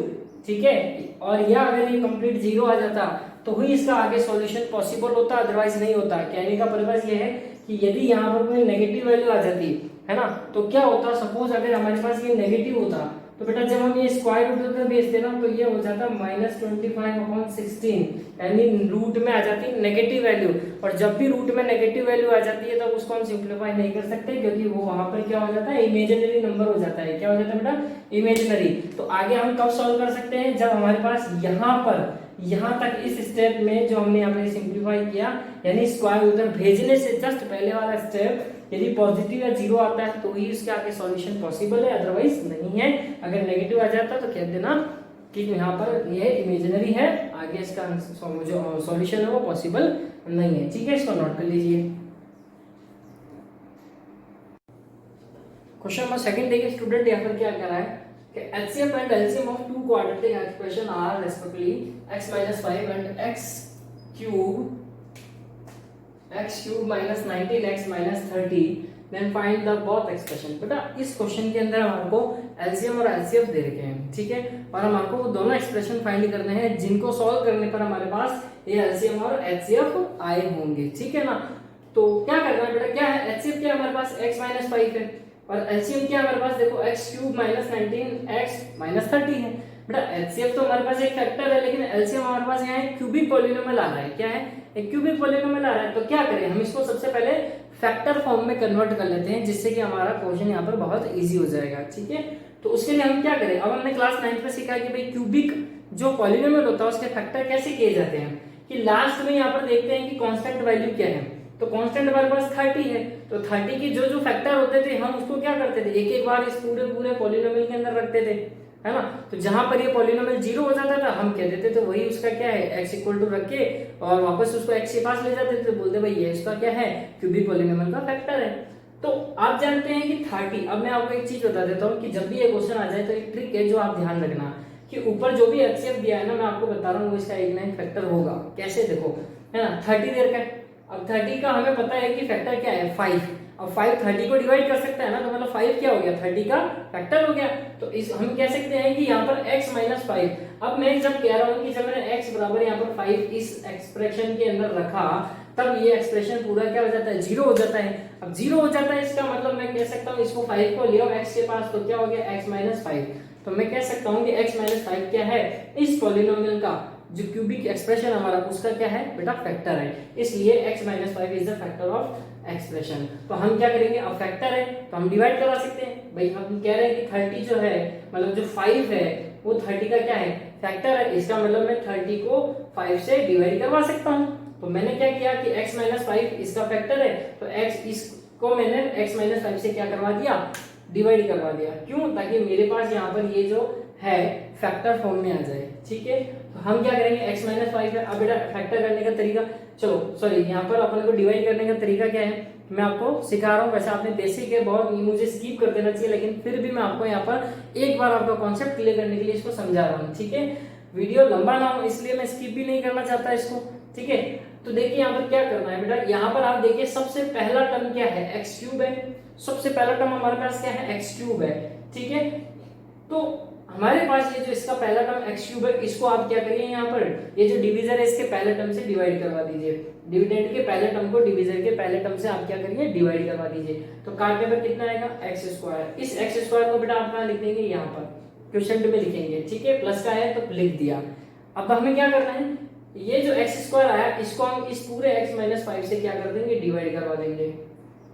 ठीक है। और यह अगर ये कंप्लीट जीरो आ जाता तो ही इसका आगे सॉल्यूशन पॉसिबल होता, अदरवाइज नहीं होता। कहने का पर्पस ये है कि यदि यहाँ पर कोई नेगेटिव वैल्यू आ जाती है ना, तो क्या होता, सपोज अगर हमारे पास ये नेगेटिव होता तो बेटा जब हम ये स्क्वायर रूट में भेजते ना तो ये हो जाता -25/16, यानी रूट में आ जाती नेगेटिव वैल्यू। और जब भी रूट में नेगेटिव वैल्यू आ जाती है तब उसको हम सिंप्लीफाई नहीं कर सकते, क्योंकि वो वहां पर क्या हो जाता है, इमेजिनरी नंबर हो जाता है। क्या हो जाता है बेटा, इमेजिनरी। तो आगे हम कब सॉल्व कर सकते हैं, जब हमारे पास यहाँ तक इस स्टेप में जो हमने यहाँ पे सिंप्लीफाई किया, यानी स्क्वायर उधर भेजने से जस्ट पहले वाला स्टेप, यदि पॉजिटिव या जीरो आता है तो ही उसके आगे सॉल्यूशन पॉसिबल है, अदरवाइज नहीं है। अगर नेगेटिव आ जाता तो कह देना कि यहाँ पर ये इमेजिनरी है, आगे इसका जो सॉल्यूशन है वो पॉसिबल नहीं है। ठीक है, इसको नोट कर लीजिए। क्वेश्चन नंबर सेकंड देखिए स्टूडेंट, यहाँ पर क्या कर रहा है कि HCF and LCM of two quadratic expression are respectively x minus 5 and x cube minus 19x minus 30, then find the both expression। बेटा इस क्वेश्चन के अंदर हमारे को LCM और HCF दे रखे हैं, ठीक है, और हमारे को वो दोनों एक्सप्रेशन फाइंड करने हैं जिनको सॉल्व करने पर हमारे पास ये LCM और HCF आए होंगे, ठीक है ना। तो क्या करना है बेटा, क्या है HCF, क्या हमारे पास x minus 5 है, और LCM क्या हमारे पास देखो x cube minus 19x minus 30 है। बेटा HCF तो हमारे पास एक फैक्टर है, लेकिन LCM हमारे पास यहाँ एक क्यूबिक पॉलिनोमियल आ रहा है। क्या है, एक क्यूबिक पॉलिनोमियल आ रहा है। तो क्या करें, हम इसको सबसे पहले फैक्टर फॉर्म में कन्वर्ट कर लेते हैं, जिससे कि हमारा क्वेश्चन यहाँ पर बहुत इजी हो जाएगा, ठीक है। तो उसके लिए हम क्या करें, अब हमने क्लास 9 में सीखा कि भाई क्यूबिक जो पॉलिनोमियल होता है उसके फैक्टर कैसे किए जाते हैं, कि लास्ट में यहाँ पर देखते हैं कि कांस्टेंट वैल्यू क्या है। तो कांस्टेंट हमारे पास 30 है, तो 30 की जो जो फैक्टर होते थे हम उसको क्या करते थे, एक एक बार इस पूरे पॉलिनोमियल के अंदर रखते थे, है ना। तो जहां पर ये पॉलिनोमियल जीरो हो जाता था हम कह देते थे वही उसका क्या है, x इक्वल टू रख के और वापस उसको x के पास ले जाते थे, बोलते भाई ये इसका क्या है, क्यूबिक पॉलिनोमियल का फैक्टर है। तो आप जानते हैं कि 30, अब मैं आपको एक चीज बता देता हूँ कि जब भी ये क्वेश्चन आ जाए तो एक ट्रिक है जो आप ध्यान रखना, कि ऊपर जो भी HCF दिया है ना, मैं आपको बता रहा हूँ वो इसका एक ना एक फैक्टर होगा। कैसे, देखो है ना, 30 देर का, अब 30 का हमें पता है कि फैक्टर क्या है 5, अब 5 30 को डिवाइड कर सकता है ना, तो मतलब 5 क्या हो गया, 30 का फैक्टर हो गया। तो इस हम कह सकते हैं कि यहाँ पर x minus 5, अब मैं जब कह रहा हूँ कि जब मैंने x बराबर यहाँ पर 5 इस एक्सप्रेशन के अंदर रखा, तब ये एक्सप्रेशन पूरा क्या हो जाता है, जीरो हो जाता है। अब जीरो हो जाता है इसका मतलब मैं कह सकता हूँ इसको 5 को ले आओ x के पास, तो क्या हो गया x minus 5। तो मैं कह सकता हूँ कि x minus 5 क्या है, इस पॉलिनोमियल का जो क्यूबिक एक्सप्रेशन हमारा उसका क्या है बेटा, फैक्टर है। इसलिए x minus 5 is the factor of expression. तो हम क्या करेंगे, अब फैक्टर है तो हम डिवाइड करा सकते हैं। भाई हम कह रहे हैं कि 30 जो है, मतलब जो 5 है वो 30 का क्या है, फैक्टर है। इसका मतलब मैं 30 को 5 से डिवाइड करवा सकता हूँ। तो मैंने क्या किया कि x minus 5 इसका फैक्टर है, तो x इसको मैंने x minus 5 से क्या करवा दिया, डिवाइड करवा दिया। क्यों, ताकि मेरे पास यहाँ पर ये जो है फैक्टर फॉर्म में आ जाए, ठीक है। तो हम क्या करेंगे, x minus 5 है। अब बेटा फैक्टर करने का तरीका, चलो सॉरी यहाँ पर अपन को डिवाइड करने का तरीका क्या है मैं आपको सिखा रहा हूँ। वैसे आपने बेसिक है, बहुत मुझे स्किप कर देना चाहिए, लेकिन फिर भी मैं आपको यहाँ पर एक बार आपका कॉन्सेप्ट क्लियर करने के लिए इसको समझा रहा हूँ, ठीक है। वीडियो लंबा ना हो इसलिए मैं स्किप भी नहीं करना चाहता इसको, ठीक है। तो देखिए यहाँ पर क्या करना है बेटा, यहाँ पर आप देखिए सबसे पहला टर्म क्या है, एक्स क्यूब है। सबसे पहला टर्म हमारे पास क्या है, एक्स क्यूब है, ठीक है। तो हमारे पास ये जो इसका पहला टर्म एक्स क्यूब है, इसको आप क्या करिए, यहाँ पर ये जो डिवीजर है इसके पहले टर्म से डिवाइड करवा दीजिए। डिविडेंड के पहले टर्म को डिवीजर के पहले टर्म से आप क्या करिए, डिवाइड करवा दीजिए। तो काटने पर कितना आएगा, एक्स स्क्वायर। इस एक्स स्क्वायर को बेटा आप कहाँ लिख देंगे, यहाँ पर क्वेश्चन में लिखेंगे, ठीक है। प्लस का है तो लिख दिया। अब हमें क्या करना है, ये जो एक्स स्क्वायर आया इसको हम इस पूरे x minus 5 से क्या कर देंगे, डिवाइड करवा देंगे।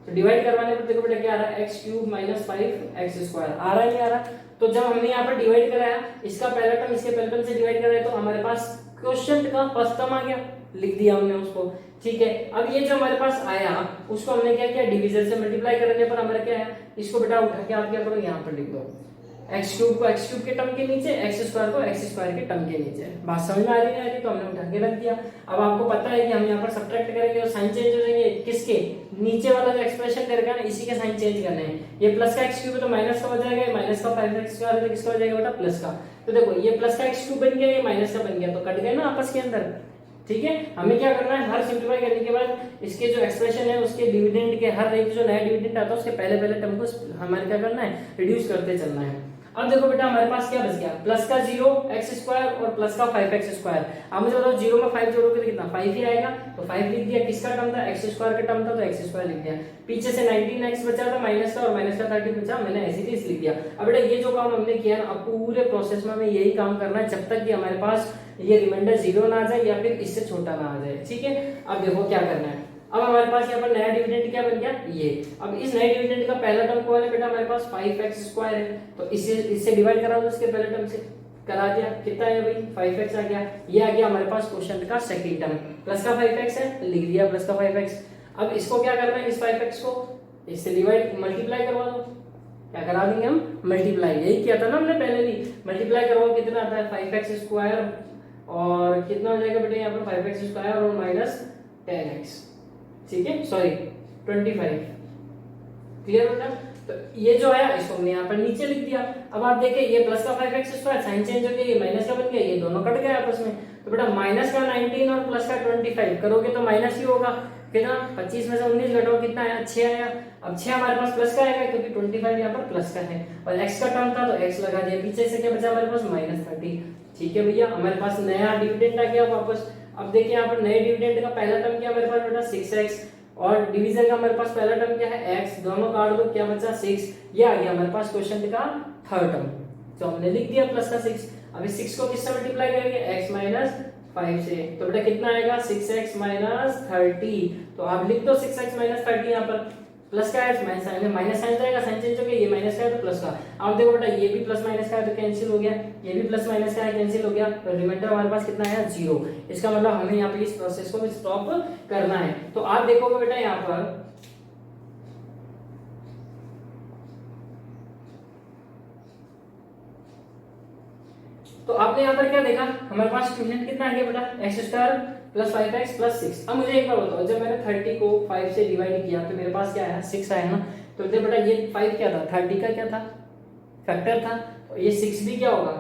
तो डिवाइड करवाने पर देखो बेटा क्या आ रहा है, x cube minus 5 x square आ रहा है, नहीं आ रहा। तो जब हमने यहाँ पर डिवाइड कराया, इसका पहला टर्म इसके पहले टर्म से डिवाइड कराया, तो हमारे पास क्वोशिएंट का फर्स्ट टर्म आ गया, लिख दिया हमने उसको, ठीक है। अब ये जो हमारे पास आया उसको हमने क्या किया, डिवीजर से मल्टीप्लाई करने पर हमारा क्या है, इसको बेटा उठा के आप क्या करो, यहाँ पर लिख दो एक्स क्यूब को एक्स क्यूब के टर्म के नीचे, एक्स स्क्वायर को एक्स स्क्वायर के टर्म के नीचे। बात समझ में आ रही है, तो हमने उठा के रख दिया। अब आपको पता है कि हम यहाँ पर सब्ट्रैक्ट करेंगे और साइन चेंज हो जाएंगे, किसके, नीचे वाला जो एक्सप्रेशन दे रखा है ना इसी के साइन चेंज करने हैं। ये प्लस का एक्स क्यूब है तो माइनस का हो जाएगा, माइनस का 5x स्क्वायर है तो किसका हो जाएगा बेटा, प्लस का। तो देखो ये प्लस का एक्स क्यूब बन गया, ये माइनस का बन गया, तो कट गए ना आपस के अंदर, ठीक है, हमें क्या करना है, हर सिंप्लीफाई करने के बाद इसके जो एक्सप्रेशन है उसके डिविडेंड के हर एक जो नया डिविडेंड आता है उसके पहले टर्म को हमारे क्या करना है, रिड्यूस करते चलना है। अब देखो बेटा हमारे पास क्या बच गया, प्लस का 0x² और प्लस का 5x²। अब मुझे बताओ 0 में 5 जोड़ोगे तो कितना 5 ही आएगा, तो 5 लिख दिया, किसका टर्म था, x² का टर्म था तो x² लिख दिया। पीछे से 19x बचा था माइनस का, और माइनस का 30 बचा, मैंने ऐसे ही लिख दिया। अब बेटा ये जो काम हमने किया ना, अब पूरे प्रोसेस में हमें यही काम करना है जब तक कि हमारे पास ये रिमाइंडर 0 ना आ जाए या फिर इससे छोटा ना आ जाए। ठीक है, अब देखो क्या करना है, अब हमारे पास यहाँ पर नया डिविडेंड क्या बन गया, ये। अब इस नए डिविडेंड का पहला टर्म कौन है बेटा, हमारे पास 5x² है, तो इससे डिवाइड करा दो, इसके पहले टर्म से करा दिया, कितना है भाई 5x आ गया। ये आ गया हमारे पास क्वेश्चन का सेकंड टर्म, प्लस का 5x है, लिख दिया प्लस का 5x। अब इसको क्या करना है, इस 5x को इससे डिवाइड मल्टीप्लाई करवा दो, क्या करा देंगे हम, मल्टीप्लाई, यही किया था ना हमने पहले भी, मल्टीप्लाई करवाओ, कितना आता है 5x² और कितना हो जाएगा बेटा यहाँ पर 5x² और माइनस 10x, ठीक है, सॉरी 25, क्लियर बेटा। तो ये जो है इसको हमने यहाँ पर नीचे लिख दिया। अब आप देखिए ये प्लस का 5x² साइन चेंज हो गया, ये माइनस का बन गया, ये दोनों कट गए आपस में, तो बेटा माइनस का 19 और प्लस का 25 करोगे तो माइनस ही होगा, कितना 25 में से 19 घटाओ कितना आया, 6 आया। अब 6 हमारे पास प्लस का आएगा क्योंकि 25 यहाँ पर प्लस का है, और x का टर्म था तो x लगा दिया, पीछे से क्या बचा हमारे पास -30। ठीक है भैया, हमारे पास नया डिविडेंड आ गया वापस। अब देखिए यहाँ पर नए डिविडेंड का पहला टर्म क्या हमारे पास बेटा 6x, और डिवीजन का हमारे पास पहला टर्म क्या है x, दोनों काट दो, क्या बचा 6, ये आ गया हमारे पास क्वेश्चन का थर्ड टर्म, तो हमने लिख दिया प्लस का 6। अब इस 6 को किससे मल्टीप्लाई करेंगे, x माइनस 5 से, तो बेटा कितना आएगा 6x माइनस 30, तो आप लिख दो 6x माइनस 30, यहाँ पर प्लस का है माइनस साइन जाएगा, साइन चेंज हो गया, ये माइनस का है तो प्लस का। अब देखो बेटा ये भी प्लस माइनस का है तो कैंसिल हो गया, ये भी प्लस माइनस का है कैंसिल हो गया, तो रिमाइंडर हमारे पास कितना है 0। इसका मतलब हमें यहाँ पे इस प्रोसेस को स्टॉप करना है। तो आप देखोगे बेटा यहाँ पर तो आपने यहाँ पर क्या देखा, हमारे पास डिविडेंड कितना आ गया बेटा x² प्लस 5x प्लस 6। अब मुझे एक बार बताओ, जब मैंने 30 को 5 से डिवाइड किया तो मेरे पास क्या आया 6 आया ना, तो देखो बेटा ये 5 क्या था, 30 का क्या था, फैक्टर था, और ये 6 भी क्या होगा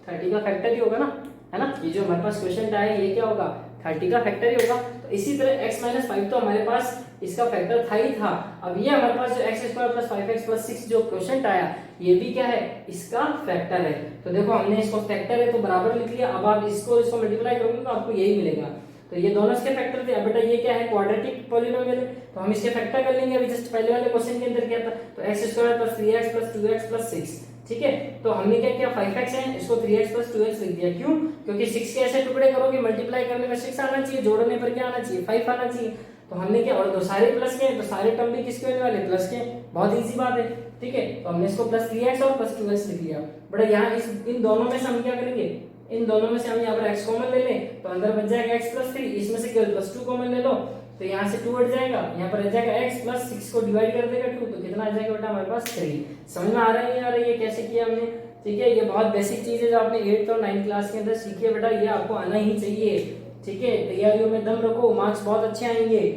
30 का फैक्टर ही होगा ना, है ना। ये जो हमारे पास क्वेश्चन आया ये क्या होगा 30 का फैक्टर ही होगा। तो इसी तरह x माइनस 5 तो हमारे पास इसका फैक्टर था ही था। अब ये हमारे पास जो x² प्लस 5x प्लस 6 जो क्वेश्चन आया ये भी क्या है, इसका फैक्टर है। तो देखो हमने इसको फैक्टर है तो बराबर लिख लिया। अब आप इसको मल्टीप्लाई करोगे तो आपको यही मिलेगा। तो ये दोनों इसके फैक्टर थे। अब बेटा ये क्या है, क्वाड्रेटिक पॉलिनोमियल है, तो हम इसके फैक्टर कर लेंगे। अभी जस्ट पहले वाले क्वेश्चन के अंदर क्या था, तो x² plus 3x plus 2x plus 6, ठीक है। तो हमने क्या किया, 5x है, इसको 3x प्लस 2x लिख दिया। क्यों? क्योंकि 6 के ऐसे टुकड़े करोगे, मल्टीप्लाई करने में 6 आना चाहिए, जोड़ने पर क्या आना चाहिए 5 आना चाहिए। तो हमने क्या, और दो सारे प्लस के, तो सारे टर्म भी किसके होने वाले, प्लस के। बहुत इजी बात है, ठीक है। तो हमने इसको प्लस 3x और प्लस 2x लिख लिया। बड़ा यहाँ इन दोनों में से हम क्या करेंगे, इन दोनों में से हम यहाँ पर x कॉमन ले लें, तो अंदर बच जाएगा x प्लस 3, इसमें से केवल प्लस 2 कॉमन ले लो, तो यहाँ से 2 हट जाएगा, यहाँ पर रह जाएगा x प्लस 6 को डिवाइड कर देगा 2, तो कितना आ जाएगा बेटा हमारे पास 3। समझ में आ रहा है नहीं आ रहा है ये कैसे किया हमने, ठीक है। ये बहुत बेसिक चीज है जो आपने 8th और 9th क्लास के अंदर सीखी है बेटा, ये आपको आना ही चाहिए, ठीक है। तैयारियों में दम रखो, मार्क्स बहुत अच्छे आएंगे।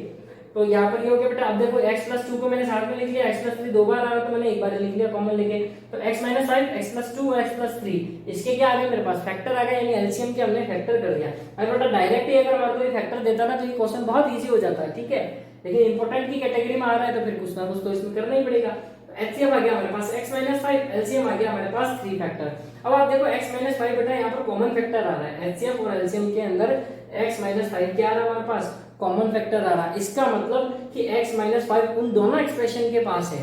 तो यहाँ पर ये हो गया बेटा। अब देखो x प्लस 2 को मैंने साथ में लिख लिया, x प्लस 3 दो बार आ रहा तो मैंने एक बार लिख लिया कॉमन लेके, तो x माइनस 5, x प्लस 2 और x प्लस 3, इसके क्या आ गया मेरे पास, फैक्टर आ गया, यानी एलसीएम के हमने फैक्टर कर दिया। अगर बेटा डायरेक्ट ही अगर हमारे को ये फैक्टर देता ना तो ये क्वेश्चन बहुत ईजी हो जाता है, ठीक है। लेकिन इंपॉर्टेंट की कैटेगरी में आ रहा है तो फिर कुछ ना कुछ तो इसमें करना ही पड़ेगा। एलसीएम आ गया हमारे पास x माइनस 5, एलसीएम आ गया हमारे पास 3 फैक्टर। अब आप देखो x माइनस 5 बेटा यहाँ पर कॉमन फैक्टर आ रहा है, एलसीएम और एलसीएम के अंदर x माइनस 5 क्या आ रहा है हमारे पास, कॉमन फैक्टर आ रहा है। इसका मतलब कि x माइनस 5 उन दोनों एक्सप्रेशन के पास है।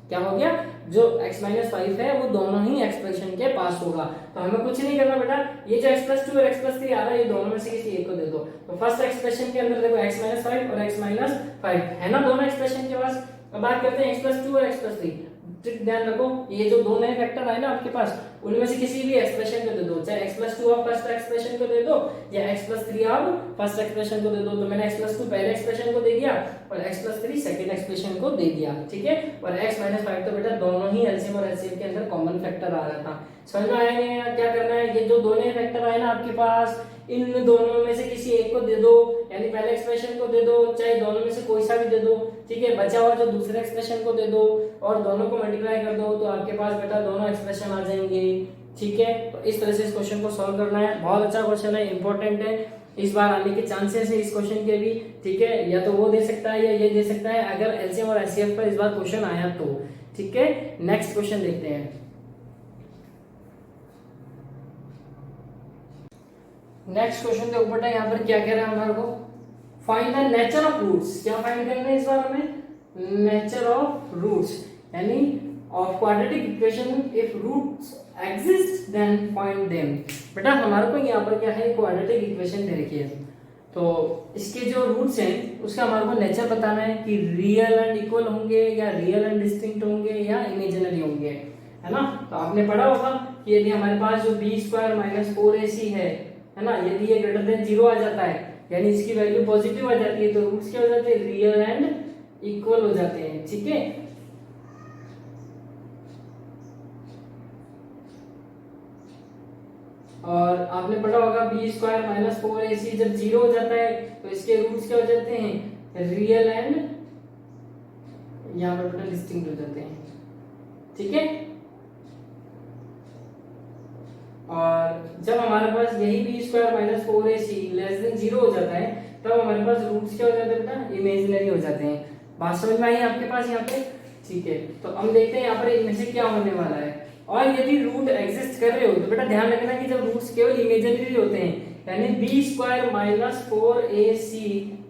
क्या हो गया, जो x माइनस 5 है वो दोनों ही एक्सप्रेशन के पास होगा। तो हमें कुछ नहीं करना बेटा, ये जो x प्लस 2 और x प्लस 3 आ रहा है ये दोनों में से किसी एक को दे दो। तो फर्स्ट एक्सप्रेशन के अंदर देखो x माइनस 5 और x माइनस 5 है ना दोनों एक्सप्रेशन के पास। अब बात करते हैं x प्लस 2 और x प्लस 3। ध्यान रखो ये जो दो नए फैक्टर आए ना आपके पास, उनमें से किसी भी एक्सप्रेशन को दे दो, चाहे x प्लस 2 आप फर्स्ट एक्सप्रेशन को दे दो या x प्लस 3 आप फर्स्ट एक्सप्रेशन को दे दो। तो मैंने x प्लस 2 पहले एक्सप्रेशन को दे दिया और x प्लस 3 सेकंड एक्सप्रेशन को दे दिया, ठीक है। और x माइनस 5 तो बेटा दोनों ही एलसीएम और एलसीएम के अंदर कॉमन फैक्टर आ रहा था। समझ में आया नहीं, क्या करना है, ये जो दो नए फैक्टर आए ना आपके पास, इन दोनों में से किसी एक को दे दो, यानी पहले एक्सप्रेशन को दे दो, चाहे दोनों में से कोई सा भी दे दो, ठीक है। बचा हुआ जो दूसरे एक्सप्रेशन को दे दो और दोनों को मल्टीप्लाई कर दो, तो आपके पास बेटा दोनों एक्सप्रेशन आ जाएंगे, ठीक है। तो इस तरह से इस क्वेश्चन को सॉल्व करना है। बहुत अच्छा क्वेश्चन है, इंपॉर्टेंट है, इस बार आने के चांसेस है इस क्वेश्चन के भी, ठीक है, या तो वो दे सकता है या ये दे सकता है अगर एलसीएम और एचसीएफ पर इस बार क्वेश्चन आया तो, ठीक है। नेक्स्ट क्वेश्चन देखते हैं। नेक्स्ट क्वेश्चन देखो बेटा, यहाँ पर क्या कह रहा है हमारे को, find the nature of roots. क्या फाइंड करना है इस बार हमें, नेचर ऑफ रूट्स, यानी of quadratic equation if roots exist then find them. बेटा हमारे को यहाँ पर क्या है, क्वाड्रेटिक इक्वेशन दे रखी है, तो इसके जो रूट्स हैं उसका हमारे को नेचर बताना है कि रियल एंड इक्वल होंगे या रियल एंड डिस्टिंक्ट होंगे या इमेजिनरी होंगे, है ना। तो आपने पढ़ा होगा कि यदि हमारे पास जो बी स्क्वायर माइनस 4ac है ना, यदि ये ग्रेटर देन 0 आ जाता है यानी इसकी वैल्यू पॉजिटिव आ जाती है, तो रूट्स क्या हो जाते हैं, रियल एंड इक्वल हो जाते हैं, ठीक है। और आपने पढ़ा होगा बी स्क्वायर माइनस 4ac जब 0 हो जाता है तो इसके रूट्स क्या हो जाते हैं, रियल एंड यहाँ पर बेटा डिस्टिंक्ट हो जाते हैं, ठीक है। और जब हमारे पास यही b square minus 4ac less than 0 हो जाता है तब हमारे पास रूट्स क्या हो जाते हैं बेटा, इमेजिनरी हो जाते हैं। बात समझ में आई आपके पास यहाँ पे, ठीक है। तो हम देखते हैं यहाँ पर इनमें से क्या होने वाला है। और यदि रूट एग्जिस्ट कर रहे हो तो बेटा ध्यान रखना कि जब रूट्स केवल इमेजिनरी होते हैं यानी बी स्क्वायर माइनस 4ac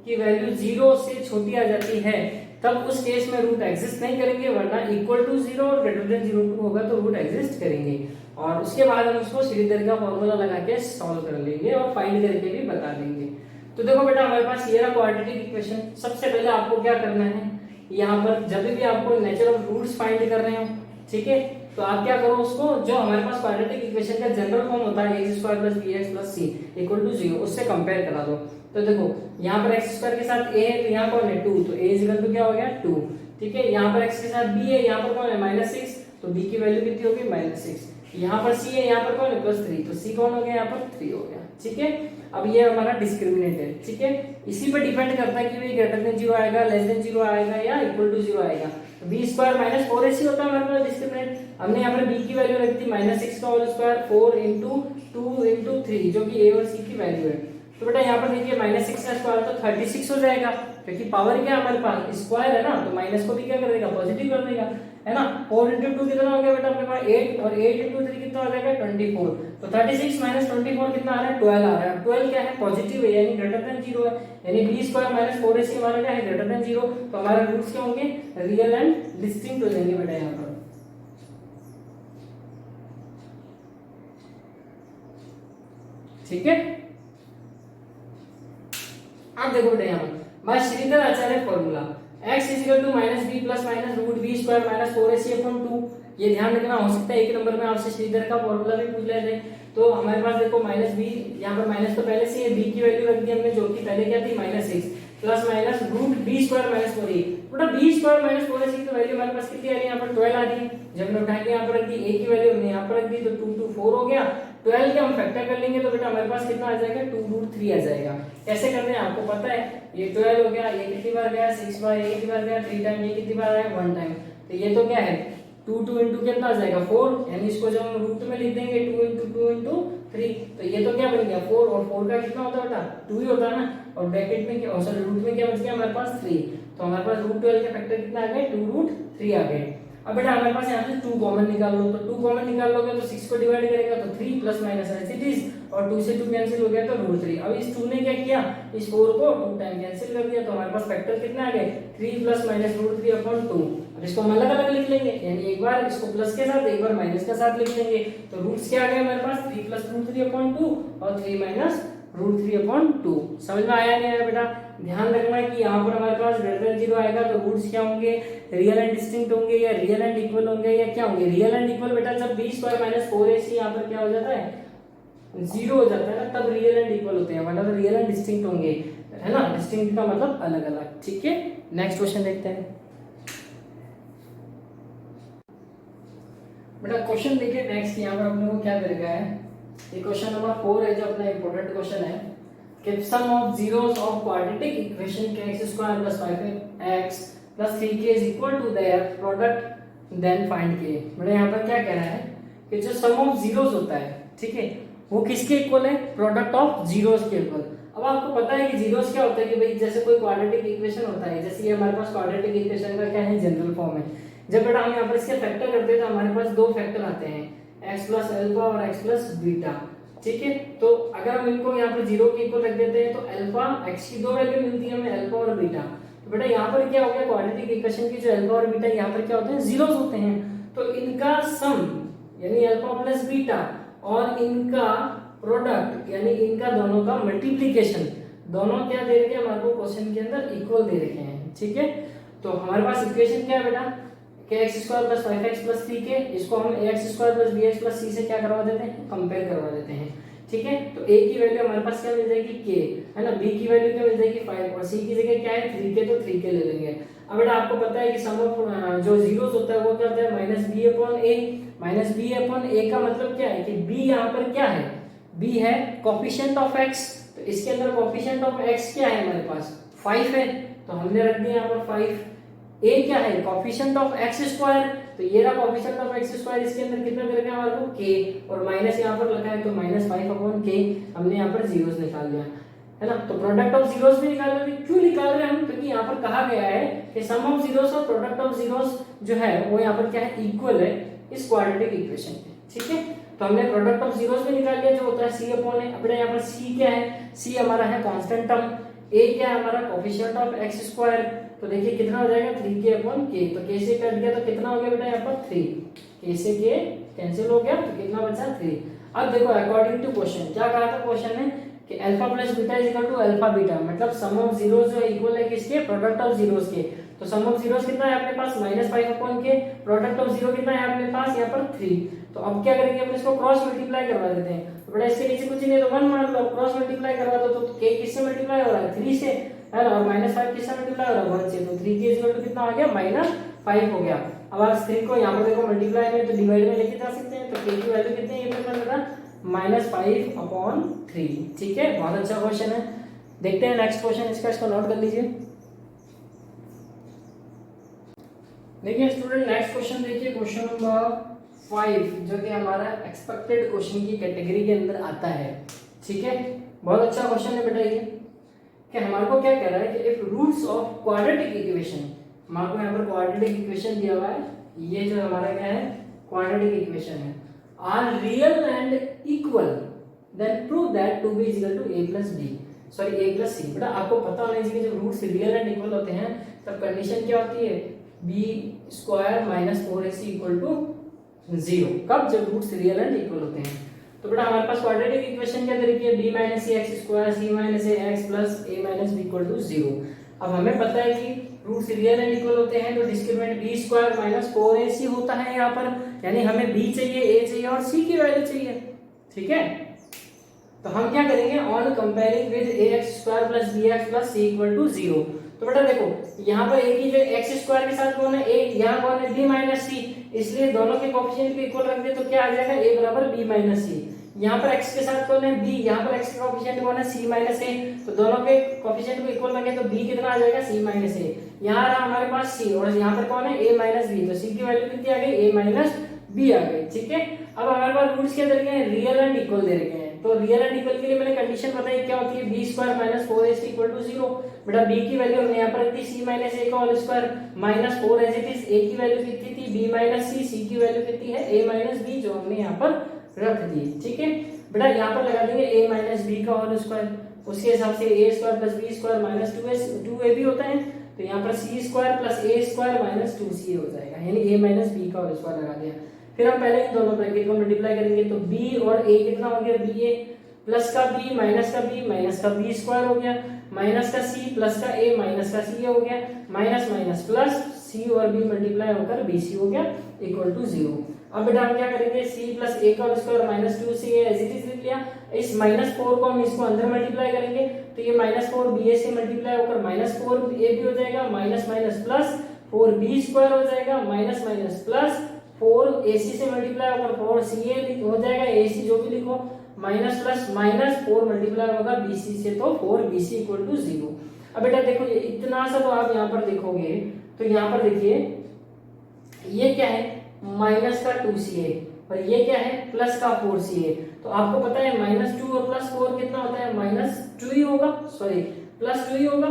की वैल्यू 0 से छोटी आ जाती है तब उस केस में रूट एग्जिस्ट नहीं करेंगे, वरना इक्वल टू 0 और ग्रेटर देन 0 होगा तो रूट एग्जिस्ट करेंगे। और उसके बाद हम उसको श्रीधर का फॉर्मूला लगा के सॉल्व कर लेंगे और फाइंड करके भी बता देंगे। तो देखो बेटा हमारे पास ये रहा क्वाड्रेटिक इक्वेशन। सबसे पहले आपको क्या करना है, यहाँ पर जब भी आपको नेचर ऑफ रूट्स फाइंड कर रहे हो, ठीक है, तो आप क्या करो, उसको जो हमारे पास क्वाड्रेटिक इक्वेशन का जनरल फॉर्म होता है x square plus bx plus c equal to 0 उससे कंपेयर करा दो। तो देखो यहाँ पर x स्क्वायर के साथ a है तो यहाँ कौन है 2, तो a इक्वल टू क्या हो गया 2, ठीक है। यहाँ पर x के साथ b है, यहाँ पर कौन है -6 तो b की वैल्यू कितनी होगी -6। यहाँ पर c है, यहाँ पर कौन है +3 तो c कौन हो गया, यहाँ पर 3 हो गया, ठीक है। अब ये हमारा डिस्क्रिमिनेंट है, ठीक है। इसी पे डिपेंड करता है कि भाई ग्रेटर देन 0 आएगा, लेस देन 0 आएगा या इक्वल टू 0 आएगा। तो बी स्क्वायर माइनस 4ac होता है हमारे पास डिस्क्रिमिनेंट। हमने यहाँ पर b की वैल्यू रख दी -6 का होल स्क्वायर 4 इंटू 2 इंटू 3 जो कि a और c की वैल्यू है। तो बेटा यहाँ पर देखिए -6 का स्क्वायर तो 36 हो जाएगा क्योंकि पावर क्या है हमारे पास स्क्वायर है ना, तो माइनस को भी क्या कर देगा, पॉजिटिव कर देगा, है ना। 4 इंटू 2 कितना हो गया बेटा अपने पास 8 और 8 इंटू 3 कितना हो जाएगा 24। तो 36 माइनस 24 कितना आ रहा है 12 आ रहा है। 12 क्या है, पॉजिटिव है यानी ग्रेटर देन 0 है, यानी b स्क्वायर माइनस 4ac हमारा क्या है, ग्रेटर देन 0। तो हमारे रूट्स क्या होंगे, रियल एंड डिस्टिंक्ट हो जाएंगे बेटा यहाँ पर, ठीक है। अब देखो बेटा यहाँ पर by Sridhar Acharya formula x equal to minus b plus minus root b square minus 4ac upon 2। ये ध्यान रखना, हो सकता है एक नंबर में आपसे श्रीधर का फॉर्मूला भी पूछ लेते हैं। तो हमारे पास देखो माइनस बी, यहाँ पर माइनस तो पहले से है, बी की वैल्यू रख दी हमने जो कि पहले क्या थी -6 plus minus root b square minus 4a। बेटा बी स्क्वायर माइनस 4ac की वैल्यू हमारे पास कितनी आ रही है, यहाँ पर 12 आ रही है। जब हमने उठा के यहाँ पर रख दी, a की वैल्यू हमने यहाँ पर रख दी तो 2 to 4 हो गया। 12 के हम फैक्टर कर लेंगे तो बेटा हमारे पास कितना आ जाएगा 2√3 आ जाएगा। कैसे करते हैं आपको पता है, ये 12 हो गया, ये कितनी बार गया 6 बार, ये कितनी बार गया 3 टाइम, ये कितनी बार आया 1 टाइम। तो ये तो क्या है 2 इंटू कितना आ जाएगा 4, यानी इसको जब हम रूट में लिख देंगे 2 इंटू 3 तो ये तो क्या बन गया 4 और 4 का कितना होता है बेटा 2 ही होता है ना। और ब्रैकेट में क्या, सॉरी रूट में क्या बच गया हमारे पास 3, तो हमारे पास √12 के फैक्टर कितना आ गए 2√3 आ गए। अब बेटा हमारे पास यहाँ से 2 कॉमन निकाल लो, तो 2 कॉमन निकाल लोगे तो 6 को डिवाइड करेगा तो 3 plus minus as it is, और 2 से 2 कैंसिल हो गया तो √3। अब इस 2 ने क्या किया, इस 4 को 2 टाइम कैंसिल कर दिया, तो हमारे पास फैक्टर कितने आ गए 3 प्लस माइनस √3 अपॉन 2। अब इसको हम अलग अलग लिख लेंगे, यानी एक बार इसको प्लस के साथ एक बार माइनस के साथ लिख लेंगे। तो रूट्स क्या आ गए हमारे पास 3 प्लस √3 अपॉन 2 और 3 माइनस √3 अपॉन 2। समझ में आया नहीं आया बेटा? ध्यान रखना है कि यहाँ पर हमारे पास ग्रेटर देन 0 आएगा तो रूट्स क्या होंगे, रियल एंड डिस्टिंक्ट होंगे या रियल एंड इक्वल होंगे या क्या होंगे, रियल एंड इक्वल। बेटा जब b स्क्वायर माइनस 4ac यहाँ पर क्या हो जाता है 0 हो जाता है ना, तब रियल एंड इक्वल होते हैं, वरना तो रियल एंड डिस्टिंक्ट होंगे, है ना। डिस्टिंक्ट का मतलब अलग अलग, ठीक है। नेक्स्ट क्वेश्चन देखते हैं बेटा। क्वेश्चन देखिए नेक्स्ट, यहाँ पर अपने को क्या दे रखा है, ये क्वेश्चन नंबर 4 है जो अपना इंपॉर्टेंट क्वेश्चन है कि sum of zeros of quadratic equation के x square plus 5x plus 3k is equal to their product then find k। बेटा यहाँ पर क्या कह रहा है कि जो सम ऑफ जीरोस होता है, ठीक है, वो किसके इक्वल है, प्रोडक्ट ऑफ जीरोस के इक्वल। अब अब आपको पता है कि जीरोस क्या होता है कि भाई जैसे कोई क्वाड्रेटिक इक्वेशन होता है, जैसे ये हमारे पास क्वाड्रेटिक इक्वेशन का क्या है, जनरल फॉर्म है। जब बेटा हम यहाँ पर इसके फैक्टर करते हैं तो हमारे पास दो फैक्टर आते हैं, x प्लस अल्फा और x प्लस बीटा। ठीक है, तो अगर हम इनको यहाँ पर जीरो के इक्वल रख देते हैं तो अल्फा x की दो वैल्यू मिलती है हमें, अल्फा और बीटा। तो बेटा यहाँ पर क्या हो गया, क्वाड्रेटिक इक्वेशन की जो अल्फा और बीटा यहाँ पर क्या होते हैं, जीरोस होते हैं। तो इनका सम यानी अल्फा प्लस बीटा और इनका प्रोडक्ट यानी इनका दोनों का मल्टीप्लीकेशन, दोनों क्या दे रखे हैं हमारे को क्वेश्चन के अंदर, इक्वल दे रखे हैं। ठीक है, तो हमारे पास इक्वेशन क्या है बेटा, कि x square plus 5x plus 3k, इसको हम ax square plus bx plus c से क्या करवा देते हैं, कंपेयर करवा देते हैं। ठीक है, तो a की वैल्यू हमारे पास क्या मिल जाएगी, k है ना, b की वैल्यू क्या मिल जाएगी 5 और c की जगह क्या है 3k, तो 3k ले लेंगे। अब बेटा आपको पता है कि सम ऑफ जो जीरोस होता है वो क्या होता है, माइनस बी अपॉन ए। माइनस बी अपॉन ए का मतलब क्या है कि b यहाँ पर क्या है, b है कोफिशिएंट ऑफ x, तो इसके अंदर कोफिशिएंट ऑफ x क्या है हमारे पास 5 है, तो हमने रख दिया यहाँ पर 5। a क्या है, कोफिशिएंट ऑफ x स्क्वायर, तो ये रहा कोफिशिएंट ऑफ x स्क्वायर, इसके अंदर कितना दे रखा है हमारे को k, और माइनस यहाँ पर लगा है तो माइनस 5 अपॉन k, हमने यहाँ पर जीरोस निकाल दिया है ना। तो प्रोडक्ट ऑफ जीरोस भी निकाल रहे हैं, क्यों निकाल रहे हैं हम, क्योंकि यहाँ पर कहा गया है कि सम ऑफ जीरोस और प्रोडक्ट ऑफ जीरोस जो है वो यहाँ पर क्या है, इक्वल है इस क्वाड्रेटिक इक्वेशन के। ठीक है, तो हमने प्रोडक्ट ऑफ जीरोस भी निकाल लिया जो होता है c अपॉन a। अब यहाँ पर c क्या है, c हमारा है कांस्टेंट टर्म, a क्या है हमारा कोफिशिएंट ऑफ x स्क्वायर, तो देखिए कितना हो जाएगा 3k अपॉन k, तो k से कट गया तो कितना हो गया बेटा यहाँ पर 3, k से k कैंसिल हो गया तो कितना बचा 3। अब देखो अकॉर्डिंग टू क्वेश्चन क्या कहा था, क्वेश्चन में कि alpha plus beta is equal to alpha beta, मतलब सम ऑफ जीरोस जो है इक्वल है किसके, प्रोडक्ट ऑफ जीरोस के। तो सम ऑफ जीरोस कितना है अपने पास -5 upon k, product of zero कितना है अपने पास यहाँ पर 3। तो अब क्या करेंगे, अपन इसको क्रॉस मल्टीप्लाई करवा देते हैं। तो बेटा इसके नीचे कुछ नहीं तो 1 मान लो, क्रॉस मल्टीप्लाई करवा दो तो k किससे मल्टीप्लाई हो रहा है 3 से, है ना, और -5 किससे मल्टीप्लाई हो रहा है 1 से, तो 3k इक्वल टू कितना आ गया -5 हो गया। अब आप 3 को यहाँ पर देखो मल्टीप्लाई में तो डिवाइड में लेके जा सकते हैं, तो k की वैल्यू कितनी है ये पता -5 अपॉन 3। ठीक है, बहुत अच्छा क्वेश्चन है। देखते हैं नेक्स्ट क्वेश्चन, इसको नोट कर लीजिए। देखिए स्टूडेंट नेक्स्ट क्वेश्चन देखिए, क्वेश्चन नंबर 5 जो कि हमारा एक्सपेक्टेड क्वेश्चन की कैटेगरी के अंदर आता है। ठीक है, बहुत अच्छा क्वेश्चन है बेटा ये, कि हमारे को क्या कह रहा है कि if roots of quadratic equation, हमारे को यहाँ पर क्वाड्रेटिक इक्वेशन दिया हुआ है, ये जो हमारा क्या है क्वाड्रेटिक इक्वेशन है, are real and equal then prove that 2b is equal to a plus b, sorry a plus c। बेटा आपको पता होना चाहिए जब रूट्स रियल एंड इक्वल होते हैं तब कंडीशन क्या होती है, b square minus 4ac equal to 0, कब, जब रूट्स रियल एंड इक्वल होते हैं। तो बेटा हमारे पास क्वाड्रेटिक इक्वेशन क्या तरीके है, b minus c x square c minus a x plus a minus b equal to 0। अब हमें पता है कि रूट्स रियल एंड इक्वल होते हैं तो discriminant b square minus 4ac होता है यहाँ पर, यानी हमें b चाहिए, a चाहिए और c की वैल्यू चाहिए। ठीक है, तो हम क्या करेंगे, on comparing with ax square plus bx plus c equal to 0। तो बेटा देखो यहाँ पर a की जो x स्क्वायर के साथ कौन है a, यहाँ कौन है b माइनस c, इसलिए दोनों के कोएफिशिएंट को इक्वल रख दे तो क्या आ जाएगा a बराबर b माइनस c। यहाँ पर x के साथ कौन है b, यहाँ पर x का कोएफिशिएंट कौन है c माइनस a, तो दोनों के कोएफिशिएंट को इक्वल रखें तो b कितना आ जाएगा c माइनस a। यहाँ रहा हमारे पास c और यहाँ पर कौन है a माइनस b, तो c की वैल्यू कितनी आ गई a माइनस b आ गई। ठीक है, अब हमारे पास रूट्स क्या दे रखे हैं, रियल एंड इक्वल दे रखे हैं, तो रियल एंड इक्वल के लिए मैंने कंडीशन बताई क्या होती है, b square minus 4ac equal to 0। बेटा b की वैल्यू हमने यहाँ पर रखी c माइनस a का whole square minus 4 as it is, a की वैल्यू कितनी थी b माइनस c की वैल्यू कितनी है a माइनस b, जो हमने यहाँ पर रख दी। ठीक है, बेटा यहाँ पर लगा देंगे a माइनस b का होल स्क्वायर, उसके हिसाब से a square plus b square minus 2a भी होता है, तो यहाँ पर c square plus a square minus 2c हो जाएगा, यानी a माइनस b का होल स्क्वायर लगा दिया। फिर हम पहले इन दोनों ब्रैकेट को मल्टीप्लाई करेंगे तो b और a कितना हो गया ba प्लस का b माइनस का b माइनस का b स्क्वायर हो गया, माइनस का c प्लस का a माइनस का c हो गया, माइनस माइनस प्लस c और b मल्टीप्लाई होकर bc हो गया इक्वल टू 0। अब बेटा हम क्या करेंगे, c प्लस a का square minus 2c as it is लिख लिया, इस माइनस 4 को हम इसको अंदर मल्टीप्लाई करेंगे तो ये माइनस 4 ba से मल्टीप्लाई होकर माइनस 4a भी हो जाएगा, minus minus plus 4b square हो जाएगा, माइनस माइनस प्लस 4ac से मल्टीप्लाई होकर 4ca हो जाएगा, ac जो भी लिखो, माइनस प्लस माइनस 4 मल्टीप्लाई होगा bc से तो 4bc इक्वल टू 0। अब बेटा देखो ये इतना सा तो आप यहाँ पर देखोगे तो यहाँ पर देखिए ये क्या है माइनस का 2ca, और ये क्या है प्लस का 4ca। तो आपको पता है -2 और +4 कितना होता है, -2 ही होगा, सॉरी +2 ही होगा,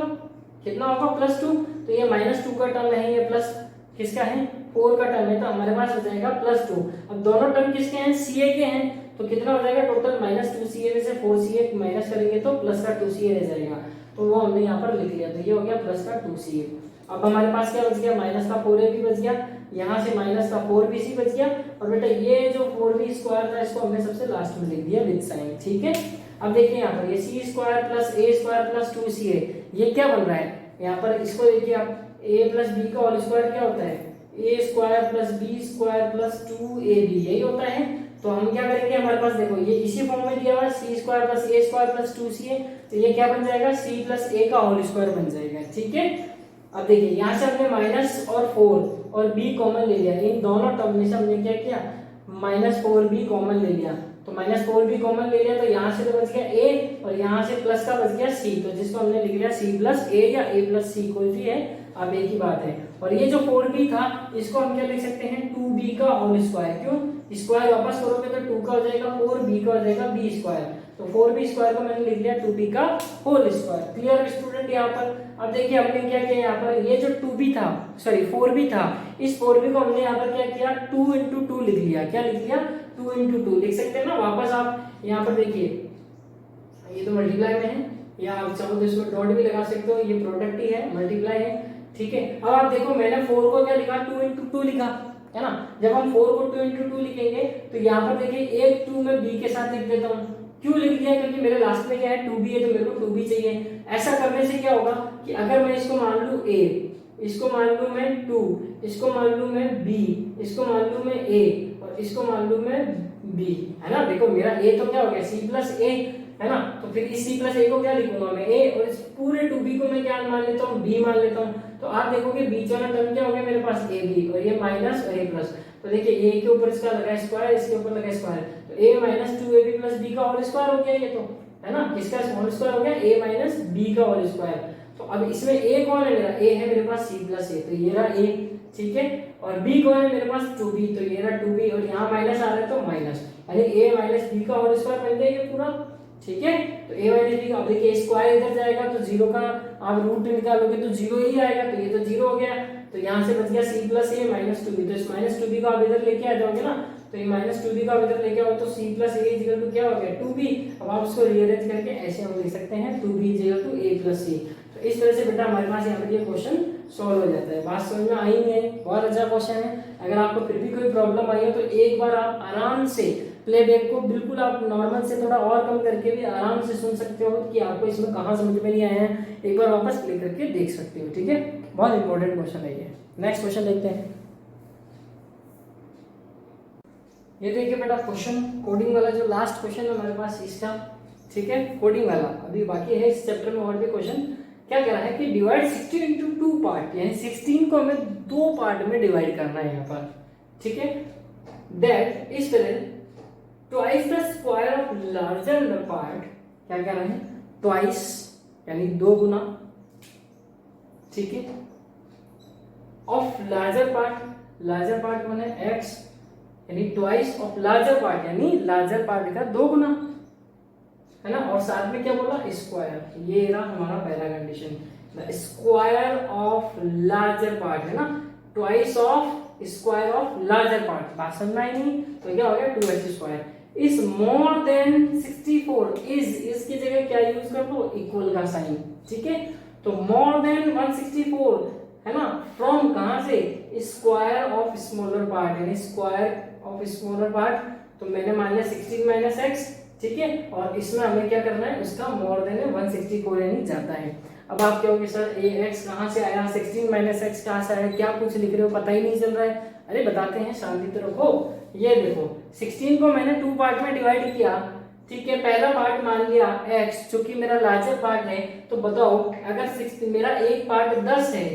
कितना होगा +2। तो ये -2 का टर्म है, ये प्लस किसका है 4 का टर्म है, तो हमारे पास हो जाएगा +2। अब दोनों टर्म किसके हैं, ca के हैं, तो कितना हो जाएगा टोटल -2ca में से 4ca माइनस करेंगे तो प्लस का 2ca रह जाएगा, तो वो हमने यहाँ पर लिख लिया, तो ये हो गया प्लस का 2ca। अब हमारे पास क्या बच गया, माइनस का 4a भी बच गया, यहाँ से माइनस का 4bc बच गया, और बेटा ये जो 4b स्क्वायर था इसको हमने सबसे लास्ट में लिख दिया विद साइन, ठीक है। अब देखिए यहाँ पर ये c square plus a square plus 2ca ये क्या बन रहा है, यहाँ पर इसको देखिए आप a प्लस b का होल स्क्वायर क्या होता है, a square plus b square plus 2ab यही होता है। तो हम क्या करेंगे, हमारे पास देखो ये इसी फॉर्म में दिया हुआ है c square plus a square plus 2ca, तो ये क्या बन जाएगा c प्लस a का होल स्क्वायर बन जाएगा, ठीक है। अब देखिए यहाँ से हमने माइनस और 4 और b कॉमन ले लिया, इन दोनों टर्म में से हमने क्या किया -4b कॉमन ले लिया, तो -4b कॉमन ले लिया, तो यहाँ से तो बच गया a और यहाँ से प्लस का बच गया c, तो जिसको हमने लिख लिया c प्लस a या a प्लस c कोई भी है, अब एक ही बात है। और ये जो 4b था इसको हम क्या लिख सकते हैं 2b का होल स्क्वायर, क्यों स्क्वायर वापस करोगे तो 2 का हो जाएगा 4b का हो जाएगा b स्क्वायर, तो 4b स्क्वायर को मैंने लिख लिया 2b का होल स्क्वायर। क्लियर स्टूडेंट यहाँ पर। अब देखिए हमने क्या किया, यहाँ पर ये जो 2b था सॉरी 4b था, इस 4b को हमने यहाँ पर क्या किया 2 इंटू 2 लिख लिया, क्या लिख लिया 2 इंटू 2 लिख सकते हैं ना। वापस आप यहाँ पर देखिए ये तो मल्टीप्लाई में है, या आप चाहो तो इसमें डॉट भी लगा सकते हो, ये प्रोडक्ट ही है मल्टीप्लाई है, ठीक है। अब आप देखो मैंने 4 को क्या लिखा 2 इंटू 2 लिखा है ना, जब हम 4 को 2 इंटू 2 लिखेंगे तो यहाँ पर देखिए एक 2 मैं b के साथ लिख देता हूँ, क्यों लिख दिया क्योंकि मेरे लास्ट में क्या है 2b है, तो मेरे को 2b चाहिए। ऐसा करने से क्या होगा कि अगर मैं इसको मान लूं a, इसको मान लूं मैं 2, इसको मान लूं मैं b, इसको मान लूं मैं a और इसको मान लूं मैं b, है ना। देखो मेरा a तो क्या हो गया c प्लस a है ना, तो फिर इस c प्लस a को क्या लिखूंगा मैं a, और इस पूरे 2b को मैं क्या मान लेता हूँ b मान लेता हूँ, तो आप देखोगे बीच वाला टर्म क्या हो गया मेरे पास ab, और ये माइनस और a प्लस, तो देखिए a के ऊपर इसका लगा स्क्वायर, इसके ऊपर लगा स्क्वायर, तो a minus 2ab plus b का होल स्क्वायर हो गया ये, तो है ना किसका होल स्क्वायर हो गया a माइनस b का होल स्क्वायर। तो अब इसमें a कौन है मेरा, a है मेरे पास c प्लस a, तो ये रहा a, ठीक है, और b कौन है मेरे पास 2b, तो ये रहा 2b, और यहाँ माइनस आ रहा है तो माइनस, यानी a माइनस b का होल स्क्वायर बन गया ये पूरा, ठीक है। तो a माइनस b का, अब देखिए स्क्वायर इधर जाएगा तो 0 का आप रूट निकालोगे तो 0 ही आएगा, तो ये तो 0 हो गया, तो यहाँ से बच गया c plus a minus 2b, तो इस माइनस 2b को आप इधर लेके आ जाओगे ना, तो ये माइनस 2b का इधर लेके आओ तो c plus a equal to क्या हो गया 2b। अब आप उसको रीअरेंज करके ऐसे हम लिख सकते हैं 2b equal to a plus c। तो इस तरह से बेटा हमारे पास यहाँ पर ये क्वेश्चन सॉल्व हो जाता है। बात समझ में आई नहीं है, बहुत अच्छा क्वेश्चन है। अगर आपको फिर भी कोई प्रॉब्लम आई हो तो एक बार आप आराम से प्लेबैक को बिल्कुल आप नॉर्मल से थोड़ा और कम करके भी आराम से सुन सकते हो कि आपको इसमें कहाँ समझ में नहीं आया है, एक बार वापस प्ले करके देख सकते हो, ठीक है। बहुत इंपॉर्टेंट क्वेश्चन है ये। नेक्स्ट क्वेश्चन देखते हैं। ये देखिए बेटा क्वेश्चन कोडिंग वाला जो लास्ट क्वेश्चन है हमारे पास इसका, ठीक है, कोडिंग वाला अभी बाकी है इस चैप्टर में और भी क्वेश्चन। क्या कह रहा है कि डिवाइड 16 इंटू 2 पार्ट, यानी 16 को हमें 2 पार्ट में डिवाइड करना है यहाँ पर, ठीक है। दैट इस तरह twice the square of larger number part, क्या कह रहे हैं ट्वाइस यानी 2 गुना, ठीक है, ऑफ लार्जर पार्ट माने x, यानी ट्वाइस ऑफ लार्जर पार्ट यानी लार्जर पार्ट का 2 गुना, है ना। और साथ में क्या बोला स्क्वायर, ये रहा हमारा पहला condition, the square of larger part, है ना, twice of square of larger part. बात समझ में आई नहीं, तो क्या हो गया 2x square is more than 64, is की जगह क्या यूज कर दो इक्वल का साइन, ठीक है। तो मोर देन 164 है ना, फ्रॉम कहां से स्क्वायर ऑफ स्मॉलर पार्ट, यानी स्क्वायर ऑफ स्मॉलर पार्ट, तो मैंने मान लिया 16 माइनस एक्स, ठीक है, और इसमें हमें क्या करना है उसका मोर देन 164 यानी जाता है। अब आप कहोगे सर ये x कहां से आया, 16 माइनस एक्स कहां से आया, क्या कुछ लिख रहे हो पता ही नहीं चल रहा है। अरे बताते हैं, शांति तो रखो। ये देखो 16 को मैंने 2 पार्ट में डिवाइड किया, ठीक है, पहला पार्ट मान लिया x चूंकि मेरा लार्जर पार्ट है, तो बताओ अगर मेरा एक पार्ट 10 है,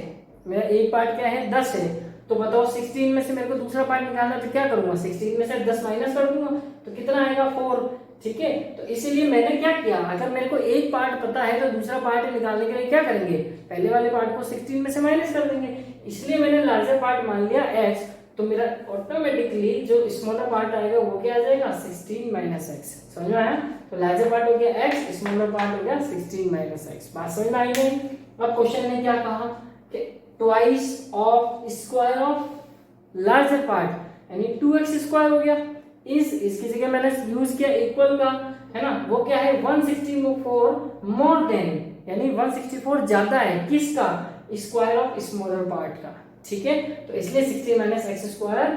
मेरा एक पार्ट क्या है 10 है, तो बताओ 16 में से मेरे को दूसरा पार्ट निकालना है तो क्या करूंगा 16 में से 10 माइनस कर दूंगा, तो कितना आएगा 4, ठीक है। तो इसीलिए मैंने क्या किया, अगर मेरे को एक पार्ट पता है तो दूसरा पार्ट निकालने के लिए क्या करेंगे, पहले वाले पार्ट को 16 में से माइनस कर देंगे। इसलिए मैंने लार्जर पार्ट मान लिया x, तो मेरा ऑटोमेटिकली जो स्मॉलर पार्ट आएगा वो क्या आ जाएगा 16 माइनस एक्स। समझ में आया? तो लार्जर पार्ट हो गया एक्स, स्मॉलर पार्ट हो गया 16 माइनस एक्स। बात समझ में आई नहीं? अब क्वेश्चन ने क्या कहा कि twice of square of larger part यानी 2x स्क्वायर हो गया। इसकी जगह मैंने यूज किया इक्वल का, है ना? वो क्या है 164 मोर देन, यानी 164 ज्यादा है किसका? स्क्वायर ऑफ स्मॉलर पार्ट का। ठीक है, तो इसलिए 16 minus x square,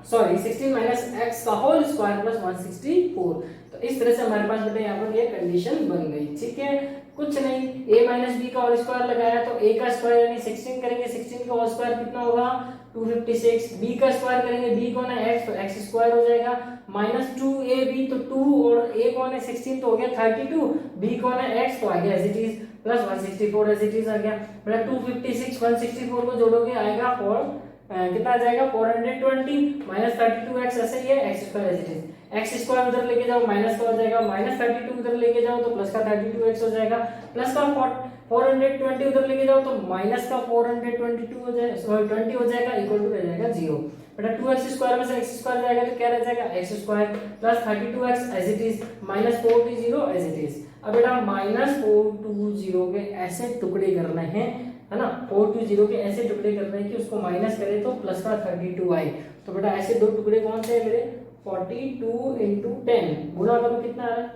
sorry 16 minus x का होल स्क्वायर प्लस 164। तो इस तरह से हमारे पास बेटा यहाँ पर ये कंडीशन बन गई। ठीक है, कुछ नहीं, a माइनस बी का होल स्क्वायर लगाया तो a का स्क्वायर यानी 16 करेंगे, 16 का होल स्क्वायर कितना होगा 256। b का स्क्वायर करेंगे, b कौन है x, तो x स्क्वायर हो जाएगा माइनस 2ab, तो 2 और a कौन है 16 तो हो गया 32, b कौन है x तो आ गया as it is plus 164 as it is आ गया। बेटा 256 164 को जोड़ोगे आएगा 4 कितना आ जाएगा 420 माइनस 32x ऐसे ही है x square as it is. X square उधर लेके जाओ माइनस का हो जाएगा, माइनस 32 उधर लेके जाओ तो प्लस का 32x हो जाएगा, प्लस का 420 उधर लेके जाओ तो माइनस का 422 हो जाएगा, सॉरी 20 हो जाएगा, इक्वल टू रह जाएगा 0। बेटा 2x स्क्वायर में से x स्क्वायर जाएगा तो क्या रह जाएगा x square plus 32x as it is minus 420 as it is. अब बेटा माइनस 420 के ऐसे टुकड़े करने हैं, है ना? 420 के ऐसे टुकड़े करने हैं कि उसको माइनस करें तो प्लस का 32 आए। तो बेटा ऐसे दो टुकड़े कौन से हैं मेरे 42 इंटू 10 गुणा करो कितना आ रहा है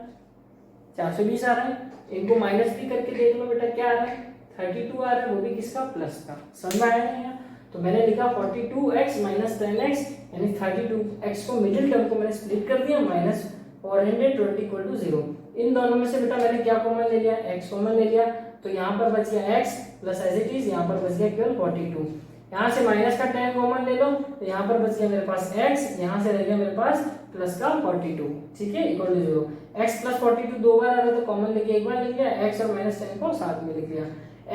420 आ रहा है, इनको माइनस भी करके देख लो बेटा क्या आ रहा है 32 आ रहा है, वो भी किसका प्लस का। समझ में आया नहीं? तो मैंने लिखा 42x माइनस 10x यानी 32x को मिडिल टर्म को मैंने स्प्लिट कर दिया माइनस 420 इक्वल टू 0। इन दोनों में से बेटा मैंने क्या कॉमन ले लिया x कॉमन ले लिया, तो यहाँ पर बच गया x plus as it is, यहाँ पर बच गया केवल 42। यहाँ से माइनस का 10 कॉमन ले लो तो यहाँ पर बच गया मेरे पास x, यहाँ से रह गया मेरे पास प्लस का 42। ठीक है, इक्वल टू 0। x प्लस 42 दो बार आ रहा है तो कॉमन लेके एक बार लिख लिया, x और माइनस 10 को साथ में लिख लिया।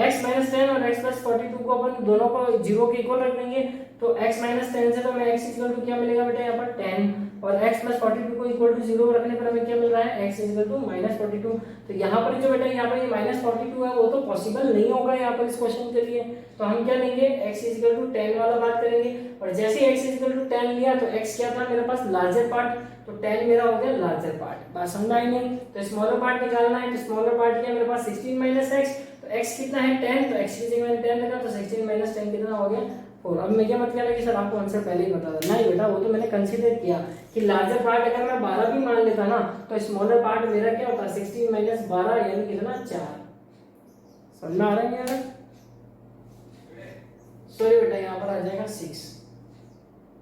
x माइनस 10 और x प्लस 42 को अपन दोनों को 0 के इक्वल रख देंगे तो x माइनस 10 से तो हमें x इक्वल टू क्या मिलेगा बेटा यहाँ पर 10 और x प्लस 42 को इक्वल टू 0 रखने पर हमें क्या मिल रहा है x इक्वल टू माइनस 42। तो यहाँ पर जो बेटा यहाँ पर ये माइनस 42 है वो तो पॉसिबल नहीं होगा यहाँ पर इस क्वेश्चन के लिए, तो हम क्या लेंगे x इक्वल टू 10 वाला बात करेंगे। और जैसे x इक्वल टू 10 लिया तो x क्या था मेरे पास लार्जर पार्ट, तो 10 मेरा हो गया लार्जर पार्ट। बात समझ आई नहीं? तो स्मॉलर पार्ट निकालना है, तो स्मॉलर पार्ट क्या मेरे पास 16 माइनस x, तो x कितना है 10, तो x की जगह मैंने 10 लगा तो 16 माइनस 10 कितना हो गया 4। अब मैं क्या मत कहना कि सर आपको आंसर पहले ही बता था, नहीं बेटा वो तो मैंने कंसीडर किया कि लार्जर पार्ट अगर मैं 12 भी मान लेता ना तो स्मॉलर पार्ट मेरा क्या होता 16 माइनस 12 यानी कितना 4। समझ में आ रहा है यार? सॉरी बेटा यहाँ पर आ जाएगा 6।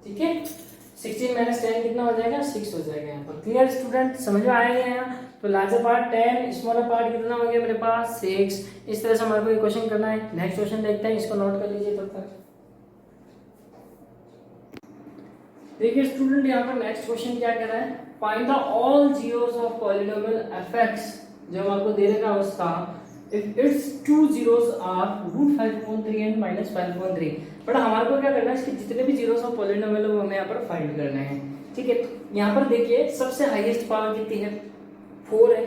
ठीक है, 16 माइनस 10 कितना हो जाएगा 6 हो जाएगा यहाँ पर। क्लियर स्टूडेंट, समझ में आएगा यहाँ? तो लार्जर पार्ट 10, स्मॉलर पार्ट कितना हो गया मेरे पास 6। इस तरह से हमारे को ये क्वेश्चन करना है। नेक्स्ट क्वेश्चन देखते हैं, इसको नोट कर लीजिए तब तक। देखिए स्टूडेंट यहाँ पर नेक्स्ट क्वेश्चन क्या कह रहा है, find the all zeros of polynomial f x, जो आपको दे रखा है उसका if its two zeros are √5.3 and -5.3। But हमारे को क्या करना है, इसके जितने भी जीरोस ऑफ पॉलिनोमियल वो हमें यहाँ पर फाइंड करना है। ठीक है, तो यहाँ पर देखिए सबसे हाईएस्ट पावर कितनी है 4 है,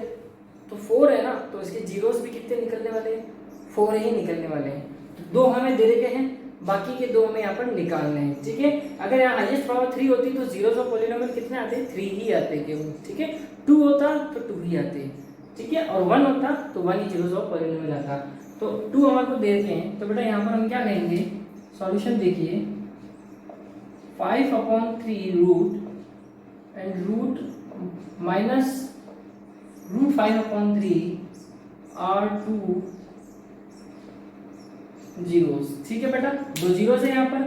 तो 4 है ना, तो इसके जीरोस भी कितने निकलने वाले हैं 4 ही निकलने वाले हैं। तो 2 हमें दे रखे हैं, बाकी के 2 हमें यहाँ पर निकालने हैं। ठीक है, अगर यहाँ हाईएस्ट पावर 3 होती तो जीरोस ऑफ पॉलिनोमियल कितने आते 3 ही आते केवल। ठीक है, 2 होता तो 2 ही आते। ठीक है, और 1 होता तो 1 ही जीरोस ऑफ पॉलिनोमियल आता। तो 2 हमारे को देते हैं, तो बेटा यहाँ पर हम क्या कहेंगे, सॉल्यूशन देखिए 5/3 root and root minus √5/3 are 2 zeros. ठीक है बेटा, 2 जीरोस है यहाँ पर।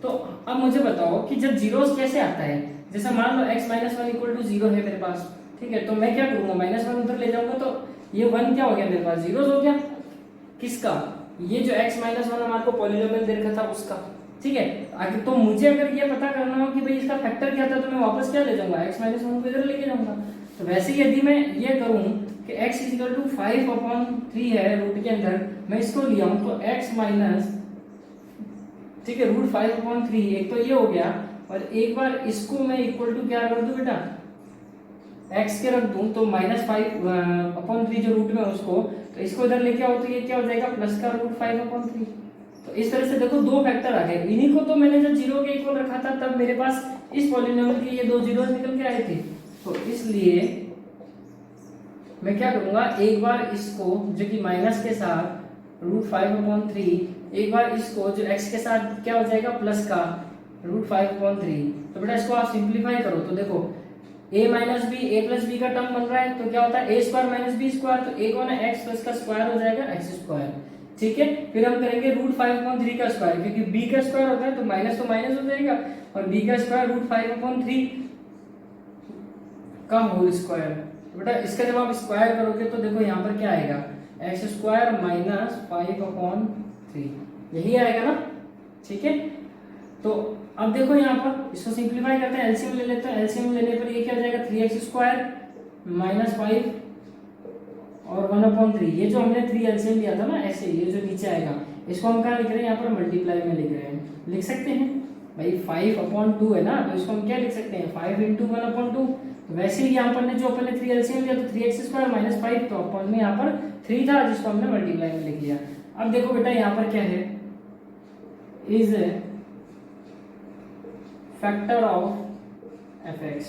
तो अब मुझे बताओ कि जब जीरोस कैसे आता है, जैसे मान लो x - 1 = 0 है मेरे पास। ठीक है, तो मैं क्या करूंगा -1 उधर ले जाऊंगा तो ये 1 क्या हो गया मेरे पास जीरोस हो गया। किसका, ये जो x - 1 हमारे को पॉलिनोमियल दे रखा था उसका। ठीक है, आगे तो मुझे अगर ये पता करना हो कि भाई इसका फैक्टर क्या था तो मैं वापस क्या ले जाऊंगा x - 1 को इधर लेके जाऊंगा। तो वैसे ही यदि मैं ये करूं कि x = 5/3 है रूट के अंदर, मैं इसको लिया हूं तो x माइनस, ठीक है, √5/3 एक तो ये हो गया, और एक बार इसको मैं इक्वल टू क्या कर दूं बेटा x के रख दूं तो -5/3 जो रूट में उसको, तो इसको इधर लेके आओ तो ये क्या हो जाएगा प्लस का √5/3। तो इस तरह से देखो दो फैक्टर आ गए, इन्हीं को तो मैंने जब 0 के इक्वल रखा था तब मेरे पास इस पॉलिनोमियल के ये दो जीरोस निकल के आए थे। तो इसलिए मैं क्या करूंगा, एक बार इसको जो कि माइनस के साथ √5/3, एक बार इसको जो x के साथ क्या हो जाएगा प्लस का √5/3। तो बेटा इसको आप सिंप्लीफाई करो तो देखो a minus b a plus b का टर्म बन रहा है, तो क्या होता है a square minus b square, तो a कौन है x प्लस का स्क्वायर हो जाएगा x स्क्वायर। ठीक है, फिर हम करेंगे √5/3 का स्क्वायर, क्योंकि b का स्क्वायर होता है तो माइनस हो जाएगा, और b का स्क्वायर √5/3 का होल स्क्वायर। तो बेटा इसका जब आप स्क्वायर करोगे तो देखो यहाँ पर क्या आएगा, x स्क्वायर माइनस 5/3, यही आएगा ना। ठीक है, तो अब देखो यहाँ पर इसको सिंप्लीफाई करते हैं, एलसीएम ले लेते हैं। एलसीएम लेने पर ये क्या हो जाएगा 3x स्क्वायर माइनस 5 और 1/3, ये जो हमने 3 एलसीएम लिया था ना, ऐसे ये जो नीचे आएगा इसको हम कहाँ लिख रहे हैं, यहाँ पर मल्टीप्लाई में लिख रहे हैं। लिख सकते हैं भाई 5/2 है ना, तो इसको हम क्या लिख सकते हैं 5 × 1/2। तो वैसे ही यहाँ पर ने जो अपन ने 3 एलसीएम लिया तो 3x स्क्वायर माइनस 5, तो अपन में यहाँ पर 3 था जिसको हमने मल्टीप्लाई में लिख लिया। अब देखो बेटा यहाँ पर क्या है, इज फैक्टर ऑफ fx।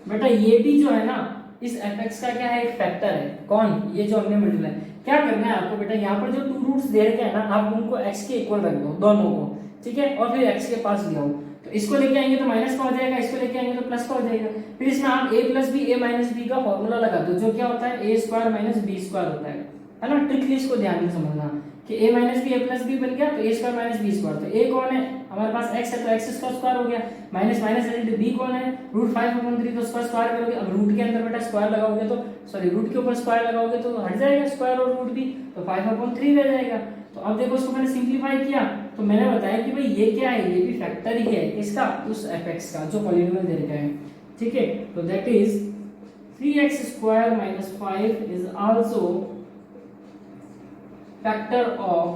बेटा ये भी जो है ना इस fx का क्या है, एक फैक्टर है। कौन, ये जो हमने मल्टीप्लाई। क्या करना है आपको बेटा, यहाँ पर जो टू रूट्स दे रखे हैं ना, आप उनको x के इक्वल रख दो दोनों को। ठीक है, और फिर x के पास ले आओ, तो इसको लेके आएंगे तो माइनस का हो जाएगा, इसको लेके आएंगे तो प्लस का हो जाएगा। फिर इसमें आप a plus b a minus b का फॉर्मूला लगा दो, जो क्या होता है a square minus b square होता है ना। ट्रिकली इसको ध्यान में समझना कि a minus b a plus b बन गया तो a square minus b square. तो a कौन है हमारे पास x है, तो x का स्क्वायर हो गया, माइनस माइनस है, b कौन है √5/3, तो उसका स्क्वायर करोगे। अब रूट के अंदर बेटा स्क्वायर लगाओगे तो सॉरी रूट के ऊपर स्क्वायर लगाओगे तो हट जाएगा स्क्वायर और रूट भी, तो 5/3 रह जाएगा। तो अब देखो इसको मैंने सिंप्लीफाई किया तो मैंने बताया कि भाई ये क्या है, ये भी फैक्टर ही है इसका, उस fx का जो पॉलिनोमियल दे रखा है। ठीक है, तो that is 3x square minus 5 is also factor of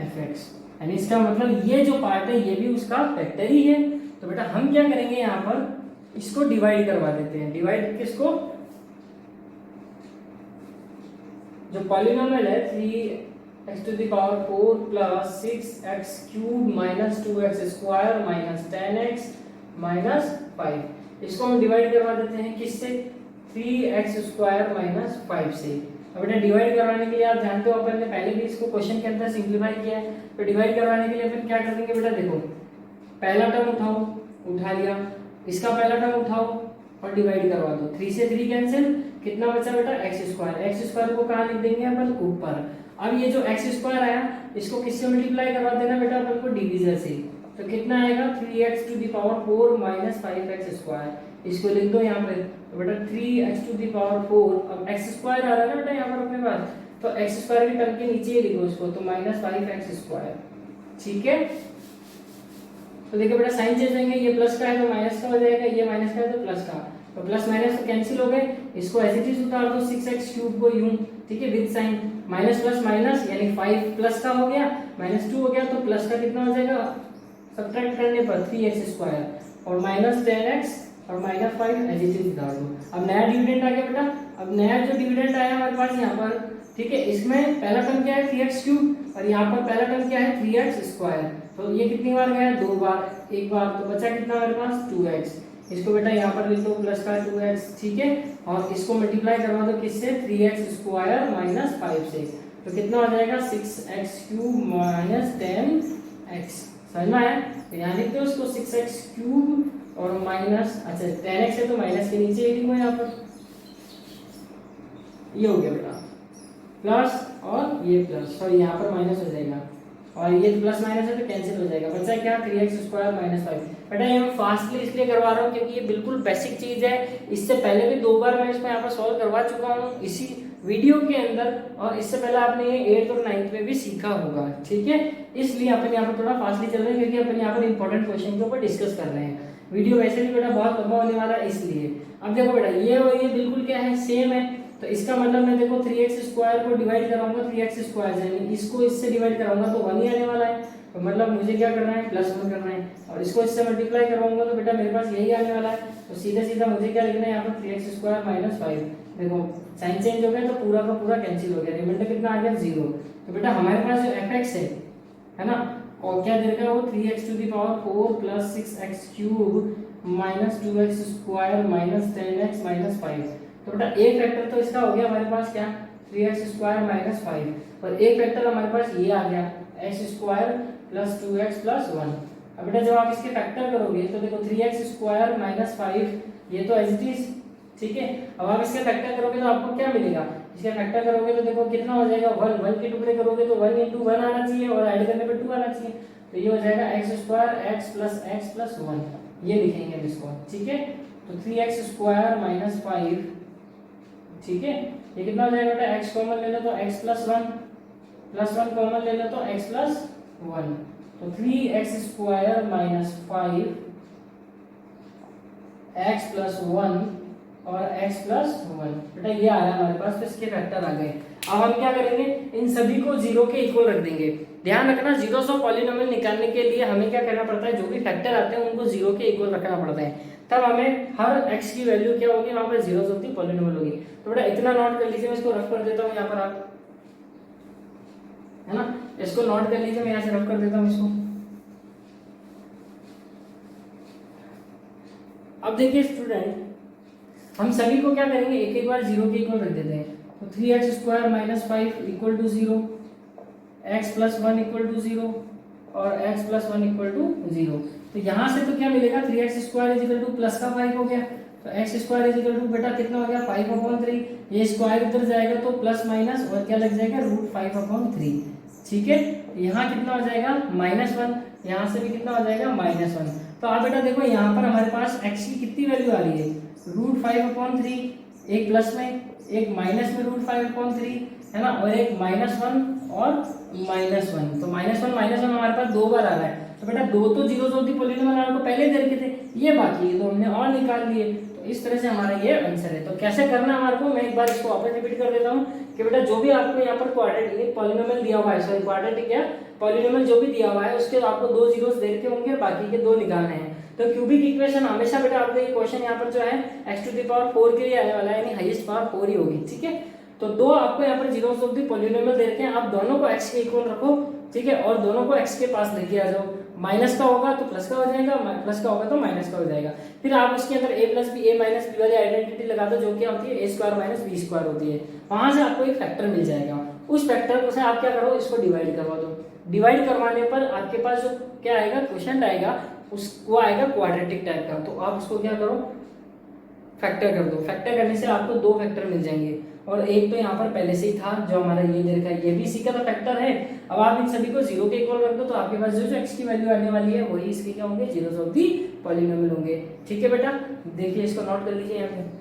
fx, यानी इसका मतलब ये जो पार्ट है ये भी उसका फैक्टर ही है। तो बेटा हम क्या करेंगे, यहाँ पर इसको डिवाइड करवा देते हैं। डिवाइड किसको, जो पॉलिनोमियल है 3x⁴ plus 6x³ minus 2x square minus 10x minus 5, इसको हम डिवाइड करवा देते हैं किससे, 3x स्क्वायर माइनस 5 से। अब बेटा डिवाइड करवाने के लिए आप जानते हो अपन ने पहले भी इसको क्वेश्चन के अंदर सिंप्लीफाई किया है, तो डिवाइड करवाने के लिए अपन क्या करेंगे बेटा, देखो पहला टर्म उठाओ, उठा लिया, इसका पहला टर्म उठाओ और डिवाइड करवा दो। 3 से 3 कैंसिल, कितना बचा बेटा x स्क्वायर। x स्क्वायर को कहाँ लिख देंगे अपन, ऊपर। अब ये जो x स्क्वायर आया इसको किससे मल्टीप्लाई करवा देना बेटा अपन को, डिवीजर से। तो कितना आएगा 3x⁴ माइनस 5x स्क्वायर, इसको लिख दो यहाँ पे। तो बेटा 3x⁴, अब x स्क्वायर आ रहा है ना बेटा यहाँ पर अपने पास, तो x स्क्वायर के टर्म के नीचे ही लिखो इसको, तो माइनस 5x स्क्वायर। ठीक है, तो देखो बेटा साइन चेंज होंगे, ये प्लस का है तो माइनस का हो जाएगा, ये माइनस का है तो प्लस का, तो प्लस माइनस तो कैंसिल हो गए, इसको एज इट इज उतार दो 6x³ को यूं। ठीक है, with sign minus plus minus, यानी 5 प्लस का हो गया माइनस 2 हो गया, तो प्लस का कितना हो जाएगा, सब्ट्रैक्ट करने पर 3x स्क्वायर और माइनस 10x और माइनस 5 एज इट इज उतार दो। अब नया डिविडेंड आ गया बेटा, अब नया जो डिविडेंड आया हमारे पास यहाँ पर, ठीक है, इसमें पहला टर्म क्या है 3x³ और यहाँ पर पहला टर्म क्या है 3x स्क्वायर, तो ये कितनी बार गया, 2 बार, एक बार, तो बचा कितना हमारे पास 2x। इसको बेटा यहाँ पर लिख दो प्लस का 2x। ठीक है, और इसको मल्टीप्लाई करवा दो किससे, 3x स्क्वायर माइनस 5 से, तो कितना हो जाएगा 6x³ माइनस 10x। समझ में आया, तो यहाँ लिख दो इसको 6x³ और माइनस, अच्छा 10x है तो माइनस के नीचे लिखो यहाँ पर, ये हो गया बेटा प्लस और ये प्लस, सॉरी यहाँ पर माइनस हो जाएगा और ये प्लस माइनस है तो कैंसिल हो जाएगा, बचा क्या 3x स्क्वायर माइनस 5। बेटा ये मैं फास्टली इसलिए करवा रहा हूँ क्योंकि ये बिल्कुल बेसिक चीज है, इससे पहले भी 2 बार मैं इसको यहाँ पर सॉल्व करवा चुका हूँ इसी वीडियो के अंदर, और इससे पहले आपने ये 8th और 9th में भी सीखा होगा। ठीक है, इसलिए अपन यहाँ पर थोड़ा फास्टली चल रहे हैं क्योंकि अपन यहाँ पर इंपॉर्टेंट क्वेश्चन के ऊपर डिस्कस कर रहे हैं। वीडियो वैसे भी बेटा बहुत लंबा होने वाला है इसलिए। अब देखो बेटा ये और ये बिल्कुल क्या है, सेम है, तो इसका मतलब मैं देखो 3x स्क्वायर को डिवाइड कराऊंगा 3x स्क्वायर, यानी इसको इससे डिवाइड कराऊंगा तो 1 ही आने वाला है, तो मतलब मुझे क्या करना है +1 करना है, और इसको इससे मल्टीप्लाई करवाऊंगा तो बेटा मेरे पास यही आने वाला है, तो सीधा सीधा मुझे क्या लिखना है यहाँ पर 3x स्क्वायर माइनस 5। देखो साइन चेंज हो गया तो पूरा का पूरा कैंसिल हो गया, रिमाइंडर कितना आ गया 0। तो बेटा हमारे पास जो fx है ना, और क्या दे रखा है वो 3x⁴ plus 6x³ minus 2x² minus 10x minus 5। तो बेटा एक फैक्टर तो इसका हो गया हमारे पास क्या 3x² माइनस 5, और एक फैक्टर हमारे पास ये आ गया x² प्लस 2x प्लस 1। अब बेटा जब आप इसके फैक्टर करोगे तो देखो 3x² माइनस 5 ये तो एज इट इज, ठीक है। अब आप इसके फैक्टर करोगे तो आपको क्या मिलेगा, इसके फैक्टर करोगे तो देखो कितना हो जाएगा 1, 1 के टुकड़े करोगे तो 1 × 1 आना चाहिए और ऐड करने पे 2 आना चाहिए, तो ये हो जाएगा x² x प्लस 1, ये लिखेंगे हम इसको, ठीक है। तो 3x² माइनस 5, ठीक है, ये कितना हो जाएगा बेटा x कॉमन ले लो तो x प्लस 1 प्लस 1 कॉमन ले लो तो x प्लस 1, तो 3x² माइनस 5 x प्लस 1 और x प्लस 1, बेटा ये आ रहा है हमारे पास, तो इसके फैक्टर आ गए। अब हम क्या करेंगे, इन सभी को 0 के इक्वल रख देंगे। ध्यान रखना जीरोस ऑफ पॉलिनोमियल निकालने के लिए हमें क्या करना पड़ता है, जो भी फैक्टर आते हैं उनको 0 के इक्वल रखना पड़ता है, तब हमें हर x की वैल्यू क्या होगी, वहां पर जीरोस ऑफ द पॉलिनोमियल होगी। तो बेटा इतना नोट कर लीजिए, मैं इसको रफ कर देता हूँ यहाँ पर, आप है ना, इसको नोट कर लीजिए, मैं यहाँ से रफ कर देता हूँ इसको। अब देखिए स्टूडेंट, हम सभी को क्या करेंगे, एक एक बार 0 के इक्वल रख देते हैं। तो 3x² minus 5 equal to 0, x plus 1 equal to 0 और x प्लस 1 इक्वल टू 0। तो यहाँ से तो क्या मिलेगा, 3x² इक्वल टू प्लस का 5 हो गया, तो x² इक्वल टू बेटा कितना हो गया 5/3, ये स्क्वायर इधर जाएगा तो प्लस माइनस और क्या लग जाएगा √5/3, ठीक है। यहाँ कितना हो जाएगा -1, यहाँ से भी कितना हो जाएगा -1। तो आप बेटा देखो यहाँ पर हमारे पास x की कितनी वैल्यू आ रही है, √5/3, एक प्लस में एक माइनस में √5/3 है ना, और एक -1 और -1, तो -1 हमारे पास 2 बार आ रहा है। तो बेटा 2 तो जीरोस ऑफ द पॉलिनोमियल आपको पहले दे रखे थे, ये बाकी है तो हमने और निकाल लिए, तो इस तरह से हमारा ये आंसर है। तो कैसे करना है हमारे को, मैं एक बार इसको वापस रिपीट कर देता हूँ कि बेटा जो भी आपको यहाँ पर क्वाड्रेटिक पॉलिनोमियल दिया हुआ है, सॉरी क्वाड्रेटिक या पॉलिनोमियल जो भी दिया हुआ है उसके आपको 2 जीरोस दे रखे होंगे, बाकी के 2 निकालने हैं। तो क्यूबिक इक्वेशन हमेशा बेटा आपको ये क्वेश्चन यहाँ पर जो है x⁴ के लिए आने वाला है, यानी हाईएस्ट पावर 4 ही होगी, ठीक है। तो 2 आपको यहाँ पर जीरोस ऑफ द पॉलिनोमियल दे रखे हैं, आप दोनों को x के इक्वल रखो, ठीक है, और दोनों को x के पास लेके आ जाओ। माइनस का होगा तो प्लस का हो जाएगा, प्लस का होगा तो माइनस का हो जाएगा। फिर आप उसके अंदर a plus b a minus b वाली आइडेंटिटी लगा दो, जो क्या होती है a² माइनस b² होती है, वहां से आपको एक फैक्टर मिल जाएगा। उस फैक्टर से आप क्या करो, इसको डिवाइड करवा दो, डिवाइड करवाने पर आपके पास जो क्या आएगा क्वेश्चन आएगा वो आएगा क्वाड्रेटिक टाइप का। तो आप उसको क्या करो, फैक्टर कर दो, फैक्टर करने से आपको 2 फैक्टर मिल जाएंगे, और एक तो यहाँ पर पहले से ही था जो हमारा ये दे रखा है, ये भी इसी का फैक्टर है। अब आप इन सभी को 0 के इक्वल रख दो, तो आपके पास जो x की वैल्यू आने वाली है वही इसके क्या होंगे, जीरोस ऑफ दी पॉलिनोमियल होंगे, ठीक है बेटा। देखिए इसको नोट कर लीजिए यहाँ पे।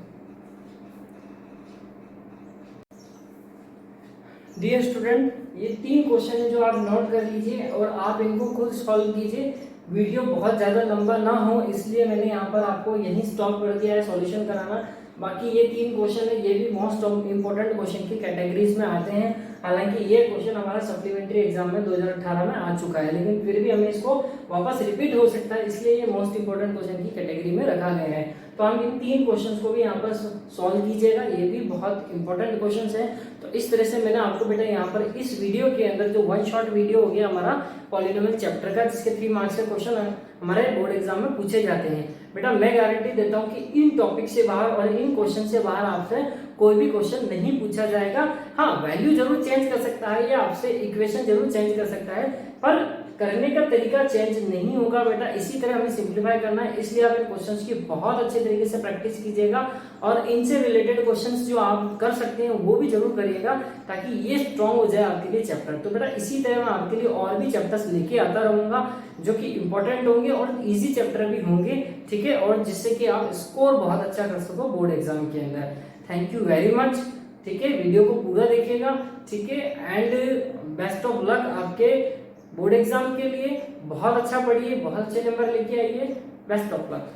डियर स्टूडेंट, ये 3 क्वेश्चन है जो आप नोट कर लीजिए और आप इनको खुद सॉल्व कीजिए। वीडियो बहुत ज़्यादा लंबा ना हो इसलिए मैंने यहाँ पर आपको यही स्टॉप कर दिया है सॉल्यूशन कराना। बाकी ये 3 क्वेश्चन है, ये भी मोस्ट इंपॉर्टेंट क्वेश्चन की कैटेगरीज में आते हैं। हालांकि ये क्वेश्चन हमारा सप्लीमेंट्री एग्जाम में 2018 में आ चुका है, लेकिन फिर भी हमें इसको वापस रिपीट हो सकता है, इसलिए ये मोस्ट इंपॉर्टेंट क्वेश्चन की कैटेगरी में रखा गया है। तो हम इन 3 क्वेश्चंस को भी यहाँ पर सॉल्व कीजिएगा, ये भी बहुत इंपॉर्टेंट क्वेश्चंस हैं। तो इस तरह से मैंने आपको बेटा यहाँ पर इस वीडियो के अंदर जो 1 शॉट वीडियो हो गया हमारा पॉलिनोमियल चैप्टर का, जिसके 3 मार्क्स के क्वेश्चन हमारे बोर्ड एग्जाम में पूछे जाते हैं। बेटा मैं गारंटी देता हूँ कि इन टॉपिक से बाहर और इन क्वेश्चन से बाहर आपसे कोई भी क्वेश्चन नहीं पूछा जाएगा। हाँ, वैल्यू जरूर चेंज कर सकता है या आपसे इक्वेशन जरूर चेंज कर सकता है, पर करने का तरीका चेंज नहीं होगा बेटा। इसी तरह हमें सिंप्लीफाई करना है, इसलिए आप इन क्वेश्चंस की बहुत अच्छे तरीके से प्रैक्टिस कीजिएगा और इनसे रिलेटेड क्वेश्चंस जो आप कर सकते हैं वो भी जरूर करिएगा, ताकि ये स्ट्रॉन्ग हो जाए आपके लिए चैप्टर। तो बेटा इसी तरह मैं आपके लिए और भी चैप्टर्स लेके आता रहूंगा जो कि इंपॉर्टेंट होंगे और इजी चैप्टर भी होंगे, ठीक है, और जिससे कि आप स्कोर बहुत अच्छा कर सको बोर्ड एग्जाम के अंदर। थैंक यू वेरी मच, ठीक है, वीडियो को पूरा देखिएगा, ठीक है, एंड बेस्ट ऑफ लक आपके बोर्ड एग्जाम के लिए। बहुत अच्छा पढ़िए, बहुत अच्छे नंबर लेके आइए, बेस्ट ऑफ लक।